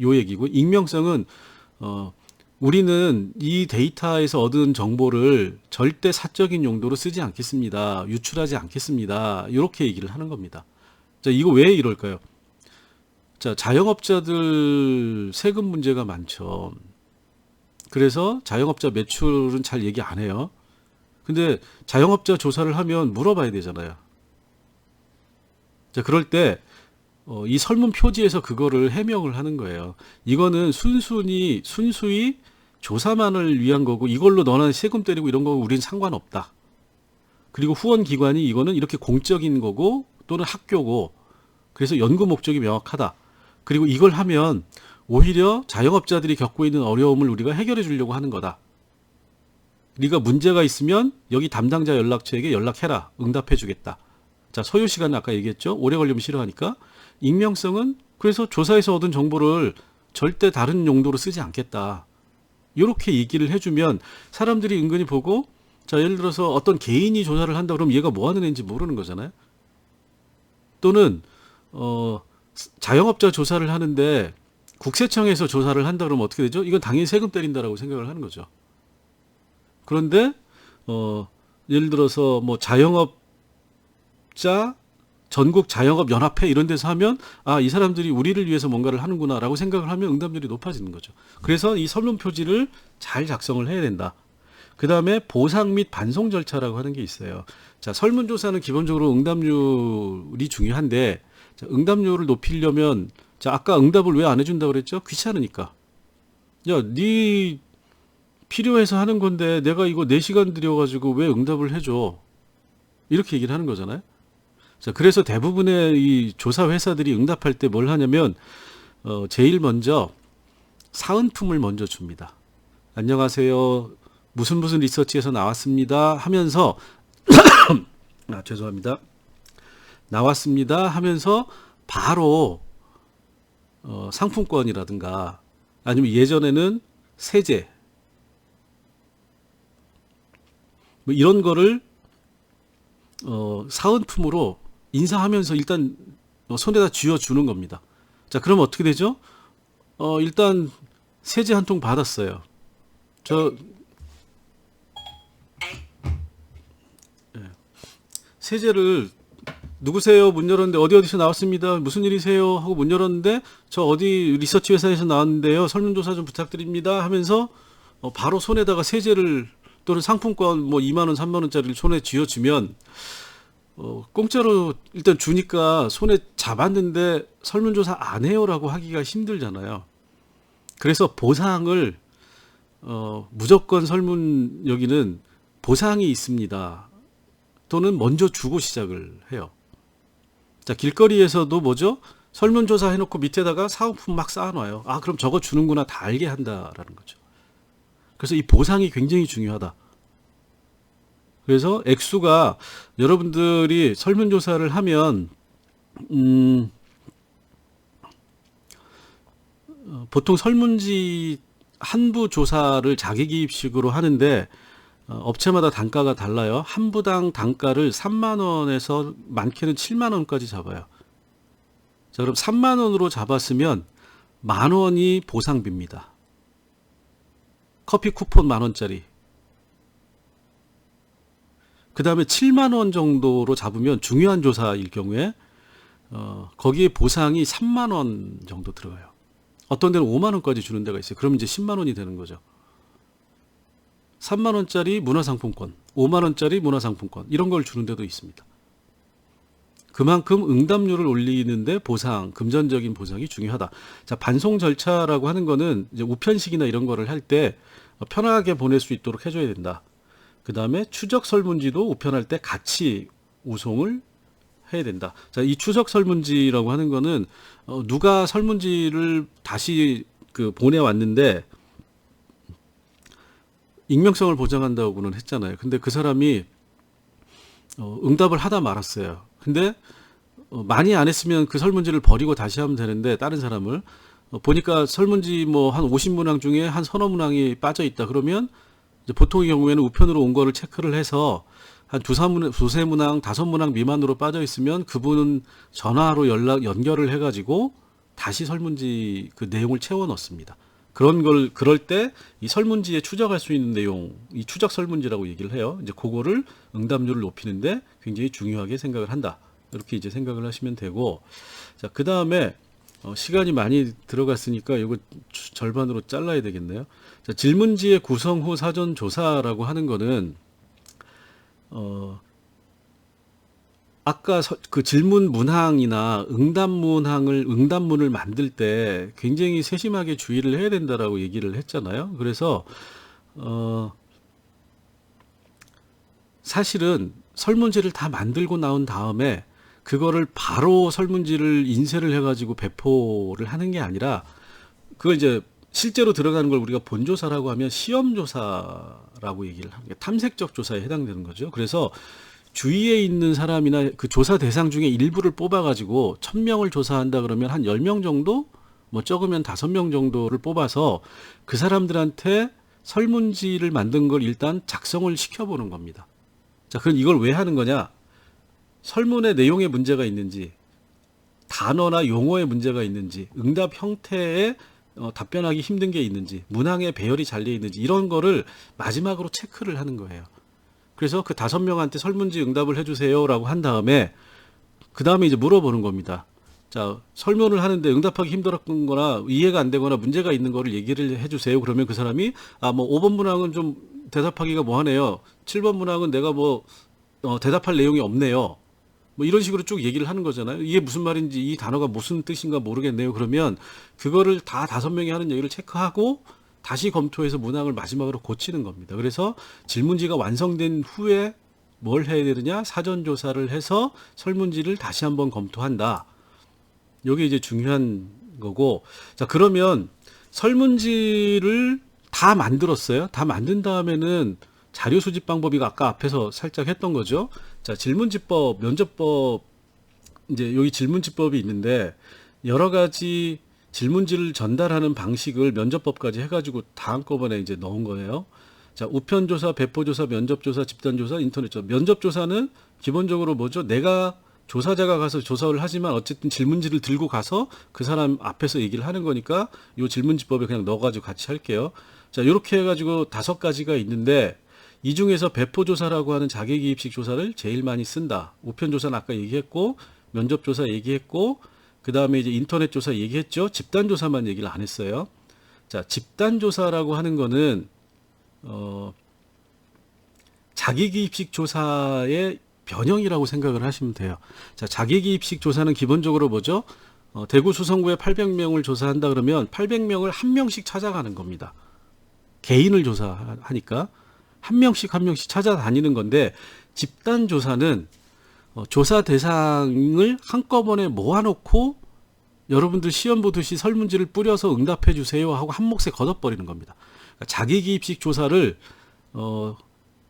A: 요 얘기고, 익명성은 우리는 이 데이터에서 얻은 정보를 절대 사적인 용도로 쓰지 않겠습니다. 유출하지 않겠습니다. 이렇게 얘기를 하는 겁니다. 자, 이거 왜 이럴까요? 자, 자영업자들 세금 문제가 많죠. 그래서 자영업자 매출은 잘 얘기 안 해요. 근데 자영업자 조사를 하면 물어봐야 되잖아요. 자, 그럴 때 이 설문 표지에서 그거를 해명을 하는 거예요. 이거는 순수히 조사만을 위한 거고 이걸로 너는 세금 때리고 이런 거 우린 상관없다. 그리고 후원 기관이 이거는 이렇게 공적인 거고 또는 학교고 그래서 연구 목적이 명확하다. 그리고 이걸 하면 오히려 자영업자들이 겪고 있는 어려움을 우리가 해결해 주려고 하는 거다. 네가 문제가 있으면 여기 담당자 연락처에게 연락해라. 응답해 주겠다. 자, 소요 시간은 아까 얘기했죠. 오래 걸리면 싫어하니까. 익명성은 그래서 조사에서 얻은 정보를 절대 다른 용도로 쓰지 않겠다. 이렇게 얘기를 해주면 사람들이 은근히 보고 자, 예를 들어서 어떤 개인이 조사를 한다 그러면 얘가 뭐 하는 애인지 모르는 거잖아요. 또는 자영업자 조사를 하는데 국세청에서 조사를 한다 그러면 어떻게 되죠? 이건 당연히 세금 때린다라고 생각을 하는 거죠. 그런데 예를 들어서 뭐 자영업자 전국 자영업 연합회 이런 데서 하면 아, 이 사람들이 우리를 위해서 뭔가를 하는구나라고 생각을 하면 응답률이 높아지는 거죠. 그래서 이 설문 표지를 잘 작성을 해야 된다. 그 다음에 보상 및 반송 절차라고 하는 게 있어요. 자, 설문조사는 기본적으로 응답률이 중요한데 자, 응답률을 높이려면 자, 아까 응답을 왜 안 해준다고 그랬죠? 귀찮으니까. 야, 네 필요해서 하는 건데 내가 이거 4시간 들여가지고 왜 응답을 해줘? 이렇게 얘기를 하는 거잖아요. 자, 그래서 대부분의 이 조사 회사들이 응답할 때 뭘 하냐면 제일 먼저 사은품을 먼저 줍니다. 안녕하세요. 무슨 리서치에서 나왔습니다 하면서 죄송합니다. 나왔습니다 하면서 바로 상품권이라든가 아니면 예전에는 세제 뭐 이런 거를 사은품으로 인사하면서 일단 손에다 쥐어주는 겁니다. 자, 그러면 어떻게 되죠? 일단 세제 한 통 받았어요. 세제를 누구세요? 문 열었는데 어디서 나왔습니다. 무슨 일이세요? 하고 문 열었는데 저 어디 리서치 회사에서 나왔는데요. 설문조사 좀 부탁드립니다 하면서 바로 손에다가 세제를 또는 상품권 뭐 2만 원, 3만 원짜리를 손에 쥐어주면 공짜로 일단 주니까 손에 잡았는데 설문조사 안 해요라고 하기가 힘들잖아요. 그래서 보상을 무조건 설문 여기는 보상이 있습니다. 또는 먼저 주고 시작을 해요. 자, 길거리에서도 뭐죠? 설문조사 해놓고 밑에다가 사은품 막 쌓아놔요. 아, 그럼 저거 주는구나 다 알게 한다라는 거죠. 그래서 이 보상이 굉장히 중요하다. 그래서 액수가 여러분들이 설문조사를 하면 보통 설문지 한부 조사를 자기기입식으로 하는데 업체마다 단가가 달라요. 한 부당 단가를 3만 원에서 많게는 7만 원까지 잡아요. 자, 그럼 3만 원으로 잡았으면 만 원이 보상비입니다. 커피 쿠폰 10,000원짜리. 그 다음에 7만 원 정도로 잡으면 중요한 조사일 경우에 거기에 보상이 3만 원 정도 들어가요. 어떤 데는 5만 원까지 주는 데가 있어요. 그러면 이제 10만 원이 되는 거죠. 3만 원짜리 문화상품권, 5만 원짜리 문화상품권 이런 걸 주는 데도 있습니다. 그만큼 응답률을 올리는데 보상, 금전적인 보상이 중요하다. 자, 반송 절차라고 하는 거는 이제 우편식이나 이런 거를 할 때 편하게 보낼 수 있도록 해줘야 된다. 그 다음에 추적 설문지도 우편할 때 같이 우송을 해야 된다. 자, 이 추적 설문지라고 하는 거는 누가 설문지를 다시 보내왔는데 익명성을 보장한다고는 했잖아요. 근데 그 사람이 응답을 하다 말았어요. 근데 많이 안 했으면 그 설문지를 버리고 다시 하면 되는데 다른 사람을 보니까 설문지 뭐 한 50문항 중에 한 서너 문항이 빠져 있다. 그러면 이제 보통의 경우에는 우편으로 온 거를 체크를 해서 한 두세 문항, 5문항 미만으로 빠져 있으면 그분은 전화로 연결을 해가지고 다시 설문지 그 내용을 채워 넣습니다. 그럴 때 이 설문지에 추적할 수 있는 내용, 이 추적 설문지라고 얘기를 해요. 이제 그거를 응답률을 높이는데 굉장히 중요하게 생각을 한다. 이렇게 이제 생각을 하시면 되고, 자, 그 다음에 시간이 많이 들어갔으니까 이거 절반으로 잘라야 되겠네요. 자, 질문지의 구성 후 사전 조사라고 하는 거는 아까 그 질문 문항이나 응답문을 만들 때 굉장히 세심하게 주의를 해야 된다라고 얘기를 했잖아요. 그래서 사실은 설문지를 다 만들고 나온 다음에 그거를 바로 설문지를 인쇄를 해가지고 배포를 하는 게 아니라 그걸 이제 실제로 들어가는 걸 우리가 본조사라고 하면 시험조사라고 얘기를 하는 게 탐색적 조사에 해당되는 거죠. 그래서 주위에 있는 사람이나 그 조사 대상 중에 일부를 뽑아가지고 1,000명을 조사한다 그러면 한 10명 정도? 뭐 적으면 5명 정도를 뽑아서 그 사람들한테 설문지를 만든 걸 일단 작성을 시켜보는 겁니다. 자, 그럼 이걸 왜 하는 거냐? 설문의 내용에 문제가 있는지, 단어나 용어에 문제가 있는지, 응답 형태에 답변하기 힘든 게 있는지, 문항에 배열이 잘 돼 있는지 이런 거를 마지막으로 체크를 하는 거예요. 그래서 그 5명한테 설문지 응답을 해주세요라고 한 다음에 그 다음에 이제 물어보는 겁니다. 자, 설문을 하는데 응답하기 힘들었던 거나 이해가 안 되거나 문제가 있는 거를 얘기를 해주세요. 그러면 그 사람이 뭐 5번 문항은 좀 대답하기가 뭐하네요. 7번 문항은 내가 대답할 내용이 없네요. 뭐 이런 식으로 쭉 얘기를 하는 거잖아요. 이게 무슨 말인지 이 단어가 무슨 뜻인가 모르겠네요. 그러면 그거를 다 5명이 하는 얘기를 체크하고 다시 검토해서 문항을 마지막으로 고치는 겁니다. 그래서 질문지가 완성된 후에 뭘 해야 되느냐? 사전 조사를 해서 설문지를 다시 한번 검토한다. 이게 이제 중요한 거고. 자, 그러면 설문지를 다 만들었어요. 다 만든 다음에는 자료 수집 방법이 아까 앞에서 살짝 했던 거죠. 자, 질문지법, 면접법, 이제 여기 질문지법이 있는데 여러 가지 질문지를 전달하는 방식을 면접법까지 해가지고 다 한꺼번에 이제 넣은 거예요. 자, 우편조사, 배포조사, 면접조사, 집단조사, 인터넷조사. 면접조사는 기본적으로 뭐죠? 내가 조사자가 가서 조사를 하지만 어쨌든 질문지를 들고 가서 그 사람 앞에서 얘기를 하는 거니까 이 질문지법에 그냥 넣어가지고 같이 할게요. 자, 이렇게 해가지고 5가지가 있는데 이 중에서 배포조사라고 하는 자기기입식 조사를 제일 많이 쓴다. 우편조사는 아까 얘기했고, 면접조사 얘기했고, 그 다음에 이제 인터넷조사 얘기했죠. 집단조사만 얘기를 안 했어요. 자, 집단조사라고 하는 거는 자기기입식 조사의 변형이라고 생각을 하시면 돼요. 자, 자기기입식 조사는 기본적으로 뭐죠? 대구 수성구에 800명을 조사한다 그러면 800명을 한 명씩 찾아가는 겁니다. 개인을 조사하니까 한 명씩 찾아다니는 건데, 집단조사는 조사 대상을 한꺼번에 모아놓고 여러분들 시험 보듯이 설문지를 뿌려서 응답해 주세요 하고 한 몫에 걷어버리는 겁니다. 그러니까 자기기입식 조사를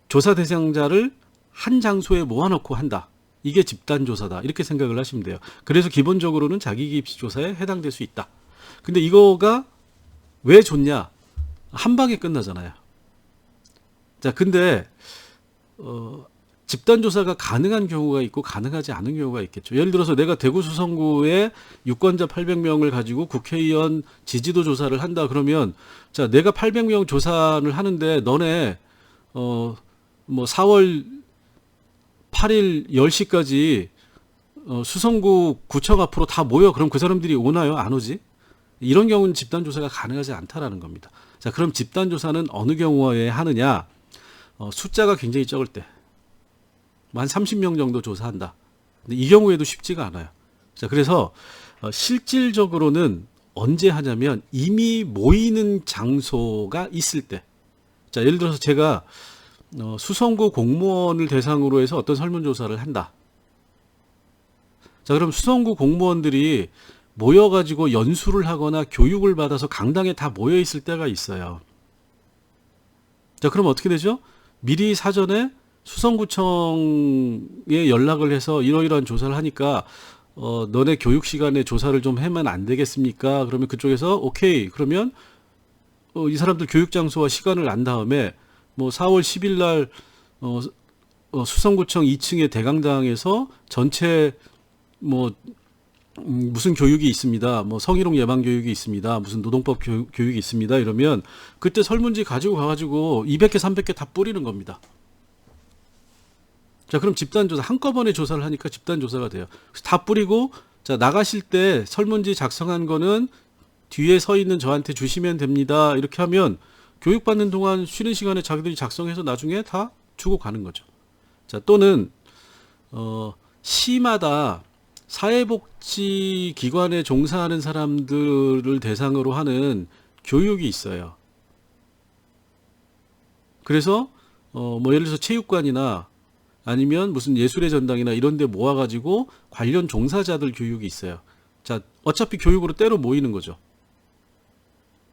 A: 조사 대상자를 한 장소에 모아놓고 한다. 이게 집단조사다. 이렇게 생각을 하시면 돼요. 그래서 기본적으로는 자기기입식 조사에 해당될 수 있다. 근데 이거가 왜 좋냐? 한 방에 끝나잖아요. 자, 근데 집단 조사가 가능한 경우가 있고 가능하지 않은 경우가 있겠죠. 예를 들어서 내가 대구 수성구에 유권자 800명을 가지고 국회의원 지지도 조사를 한다 그러면, 자, 내가 800명 조사를 하는데 너네 뭐 4월 8일 10시까지 수성구 구청 앞으로 다 모여. 그럼 그 사람들이 오나요? 안 오지? 이런 경우는 집단 조사가 가능하지 않다라는 겁니다. 자, 그럼 집단 조사는 어느 경우에 하느냐? 숫자가 굉장히 적을 때. 한 30명 정도 조사한다. 근데 이 경우에도 쉽지가 않아요. 자, 그래서 실질적으로는 언제 하냐면 이미 모이는 장소가 있을 때. 자, 예를 들어서 제가 수성구 공무원을 대상으로 해서 어떤 설문조사를 한다. 자, 그럼 수성구 공무원들이 모여가지고 연수를 하거나 교육을 받아서 강당에 다 모여 있을 때가 있어요. 자, 그럼 어떻게 되죠? 미리 사전에 수성구청에 연락을 해서 이러이러한 조사를 하니까 너네 교육 시간에 조사를 좀 하면 안 되겠습니까? 그러면 그쪽에서 오케이. 그러면 이 사람들 교육 장소와 시간을 안 다음에 뭐 4월 10일 날 수성구청 2층의 대강당에서 전체 뭐 무슨 교육이 있습니다. 뭐 성희롱 예방 교육이 있습니다. 무슨 노동법 교육이 있습니다. 이러면 그때 설문지 가지고 가가지고 200개, 300개 다 뿌리는 겁니다. 자, 그럼 집단조사, 한꺼번에 조사를 하니까 집단조사가 돼요. 다 뿌리고, 자, 나가실 때 설문지 작성한 거는 뒤에 서 있는 저한테 주시면 됩니다. 이렇게 하면 교육받는 동안 쉬는 시간에 자기들이 작성해서 나중에 다 주고 가는 거죠. 자, 또는, 시마다 사회복지기관에 종사하는 사람들을 대상으로 하는 교육이 있어요. 그래서, 뭐, 예를 들어서 체육관이나 아니면 무슨 예술의 전당이나 이런 데 모아가지고 관련 종사자들 교육이 있어요. 자, 어차피 교육으로 때로 모이는 거죠.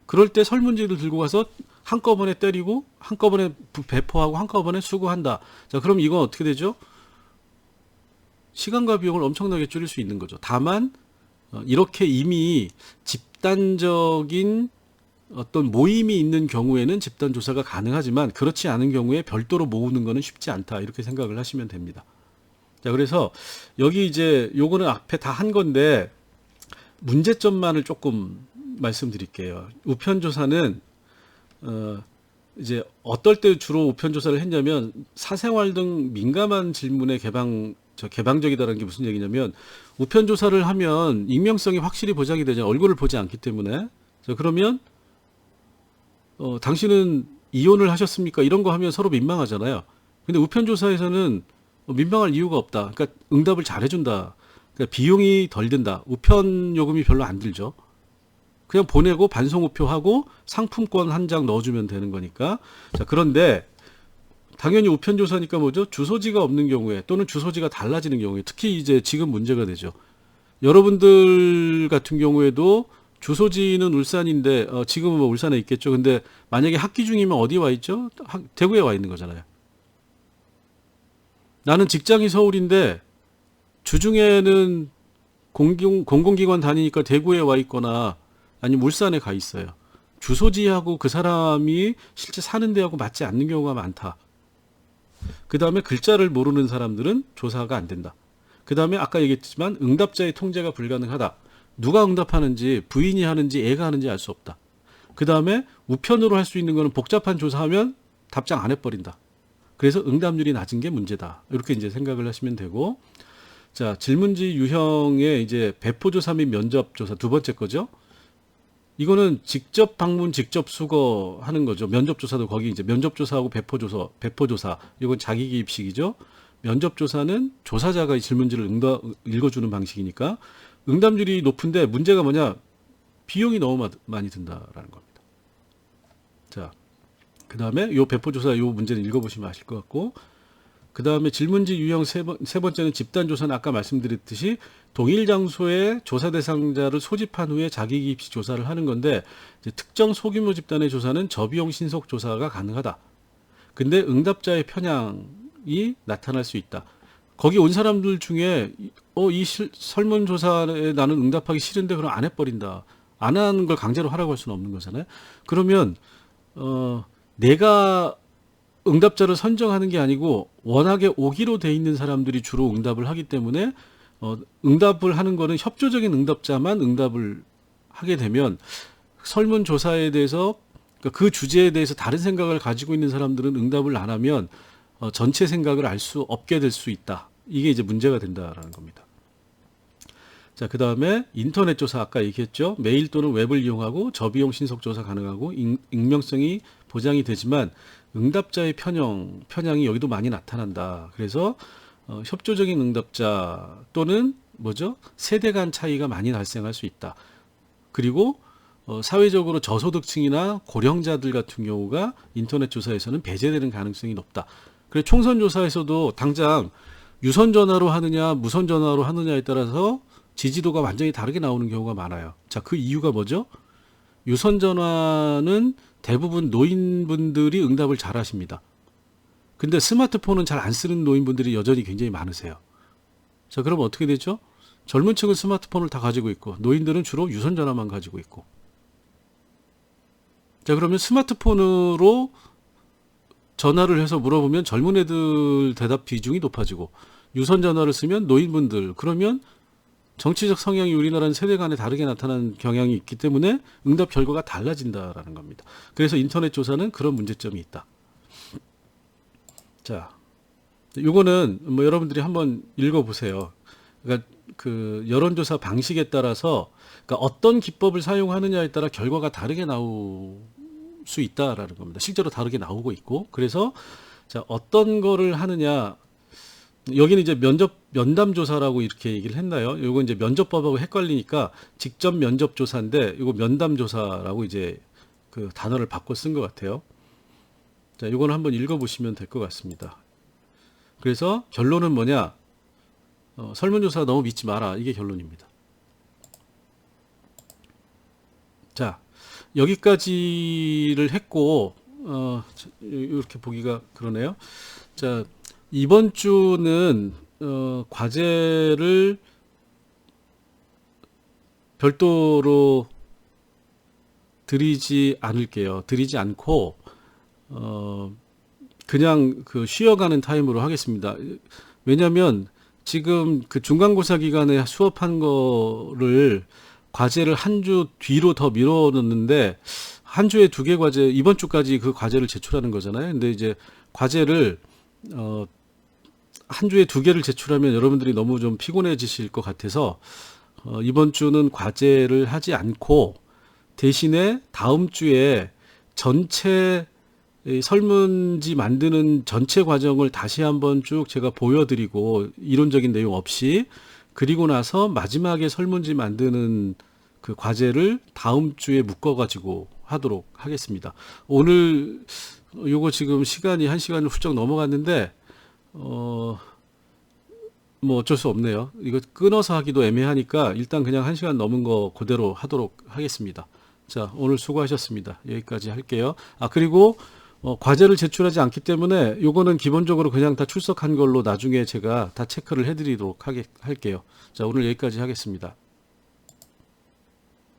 A: 그럴 때 설문지를 들고 가서 한꺼번에 때리고 한꺼번에 배포하고 한꺼번에 수거한다. 자, 그럼 이건 어떻게 되죠? 시간과 비용을 엄청나게 줄일 수 있는 거죠. 다만 이렇게 이미 집단적인 어떤 모임이 있는 경우에는 집단 조사가 가능하지만 그렇지 않은 경우에 별도로 모으는 것은 쉽지 않다. 이렇게 생각을 하시면 됩니다. 자, 그래서 여기 이제 요거는 앞에 다 한 건데 문제점만을 조금 말씀드릴게요. 우편조사는 이제 어떨 때 주로 우편조사를 했냐면 사생활 등 민감한 질문에 개방적이다라는 게 무슨 얘기냐면 우편조사를 하면 익명성이 확실히 보장이 되죠. 얼굴을 보지 않기 때문에. 자, 그러면 당신은 이혼을 하셨습니까? 이런 거 하면 서로 민망하잖아요. 근데 우편조사에서는 민망할 이유가 없다. 그러니까 응답을 잘 해준다. 그러니까 비용이 덜 든다. 우편 요금이 별로 안 들죠. 그냥 보내고 반송우표하고 상품권 한 장 넣어주면 되는 거니까. 자, 그런데 당연히 우편조사니까 뭐죠? 주소지가 없는 경우에 또는 주소지가 달라지는 경우에 특히 이제 지금 문제가 되죠. 여러분들 같은 경우에도 주소지는 울산인데 지금은 뭐 울산에 있겠죠. 근데 만약에 학기 중이면 어디 와 있죠? 대구에 와 있는 거잖아요. 나는 직장이 서울인데 주중에는 공공기관 다니니까 대구에 와 있거나 아니면 울산에 가 있어요. 주소지하고 그 사람이 실제 사는 데하고 맞지 않는 경우가 많다. 그 다음에 글자를 모르는 사람들은 조사가 안 된다. 그 다음에 아까 얘기했지만 응답자의 통제가 불가능하다. 누가 응답하는지 부인이 하는지 애가 하는지 알 수 없다. 그 다음에 우편으로 할 수 있는 거는 복잡한 조사하면 답장 안 해버린다. 그래서 응답률이 낮은 게 문제다. 이렇게 이제 생각을 하시면 되고, 자, 질문지 유형의 이제 배포조사 및 면접조사 두 번째 거죠. 이거는 직접 방문, 직접 수거하는 거죠. 면접조사도 거기 이제 면접조사하고 배포조사, 이건 자기 기입식이죠. 면접조사는 조사자가 질문지를 읽어주는 방식이니까 응답률이 높은데 문제가 뭐냐? 비용이 너무 많이 든다라는 겁니다. 자, 그 다음에 요 배포조사 요 문제는 읽어보시면 아실 것 같고, 그 다음에 질문지 유형 세 번째는 집단조사는 아까 말씀드렸듯이 동일 장소에 조사 대상자를 소집한 후에 자기 기입식 조사를 하는 건데, 이제 특정 소규모 집단의 조사는 저비용 신속 조사가 가능하다. 근데 응답자의 편향이 나타날 수 있다. 거기 온 사람들 중에 이 설문조사에 나는 응답하기 싫은데 그럼 안 해버린다. 안 하는 걸 강제로 하라고 할 수는 없는 거잖아요. 그러면 내가 응답자를 선정하는 게 아니고 워낙에 오기로 돼 있는 사람들이 주로 응답을 하기 때문에 응답을 하는 거는 협조적인 응답자만 응답을 하게 되면 설문조사에 대해서 그 주제에 대해서 다른 생각을 가지고 있는 사람들은 응답을 안 하면 전체 생각을 알 수 없게 될 수 있다. 이게 이제 문제가 된다라는 겁니다. 자, 그 다음에 인터넷 조사 아까 얘기했죠. 메일 또는 웹을 이용하고 저비용 신속 조사 가능하고 익명성이 보장이 되지만 응답자의 편향이 여기도 많이 나타난다. 그래서 협조적인 응답자 또는 뭐죠? 세대 간 차이가 많이 발생할 수 있다. 그리고 사회적으로 저소득층이나 고령자들 같은 경우가 인터넷 조사에서는 배제되는 가능성이 높다. 그래서 총선 조사에서도 당장 유선 전화로 하느냐 무선 전화로 하느냐에 따라서 지지도가 완전히 다르게 나오는 경우가 많아요. 자, 그 이유가 뭐죠? 유선 전화는 대부분 노인분들이 응답을 잘 하십니다. 근데 스마트폰은 잘 안 쓰는 노인분들이 여전히 굉장히 많으세요. 자, 그러면 어떻게 되죠? 젊은 층은 스마트폰을 다 가지고 있고 노인들은 주로 유선 전화만 가지고 있고. 자, 그러면 스마트폰으로 전화를 해서 물어보면 젊은 애들 대답 비중이 높아지고 유선 전화를 쓰면 노인분들, 그러면 정치적 성향이 우리나라는 세대 간에 다르게 나타나는 경향이 있기 때문에 응답 결과가 달라진다라는 겁니다. 그래서 인터넷 조사는 그런 문제점이 있다. 자, 요거는 뭐 여러분들이 한번 읽어보세요. 그러니까 그 여론조사 방식에 따라서 그러니까 어떤 기법을 사용하느냐에 따라 결과가 다르게 나올 수 있다라는 겁니다. 실제로 다르게 나오고 있고, 그래서 자, 어떤 거를 하느냐. 여기는 이제 면담 조사라고 이렇게 얘기를 했나요? 요거 이제 면접법하고 헷갈리니까 직접 면접 조사인데 요거 면담 조사라고 이제 그 단어를 바꿔 쓴 것 같아요. 자, 요거는 한번 읽어보시면 될 것 같습니다. 그래서 결론은 뭐냐? 설문조사 너무 믿지 마라. 이게 결론입니다. 자, 여기까지를 했고, 이렇게 보기가 그러네요. 자, 이번 주는 과제를 별도로 드리지 않을게요. 드리지 않고 그냥 그 쉬어가는 타임으로 하겠습니다. 왜냐하면 지금 그 중간고사 기간에 수업한 거를 과제를 한 주 뒤로 더 밀어넣는데 한 주에 2개 과제, 이번 주까지 그 과제를 제출하는 거잖아요. 근데 이제 과제를 한 주에 2개를 제출하면 여러분들이 너무 좀 피곤해지실 것 같아서 이번 주는 과제를 하지 않고 대신에 다음 주에 전체 설문지 만드는 전체 과정을 다시 한번 쭉 제가 보여드리고 이론적인 내용 없이, 그리고 나서 마지막에 설문지 만드는 그 과제를 다음 주에 묶어가지고 하도록 하겠습니다. 오늘 요거 지금 시간이 1시간을 훌쩍 넘어갔는데 뭐 어쩔 수 없네요. 이거 끊어서 하기도 애매하니까 일단 그냥 1시간 넘은 거 그대로 하도록 하겠습니다. 자, 오늘 수고하셨습니다. 여기까지 할게요. 그리고 과제를 제출하지 않기 때문에 요거는 기본적으로 그냥 다 출석한 걸로 나중에 제가 다 체크를 해드리도록 할게요. 자, 오늘 여기까지 하겠습니다.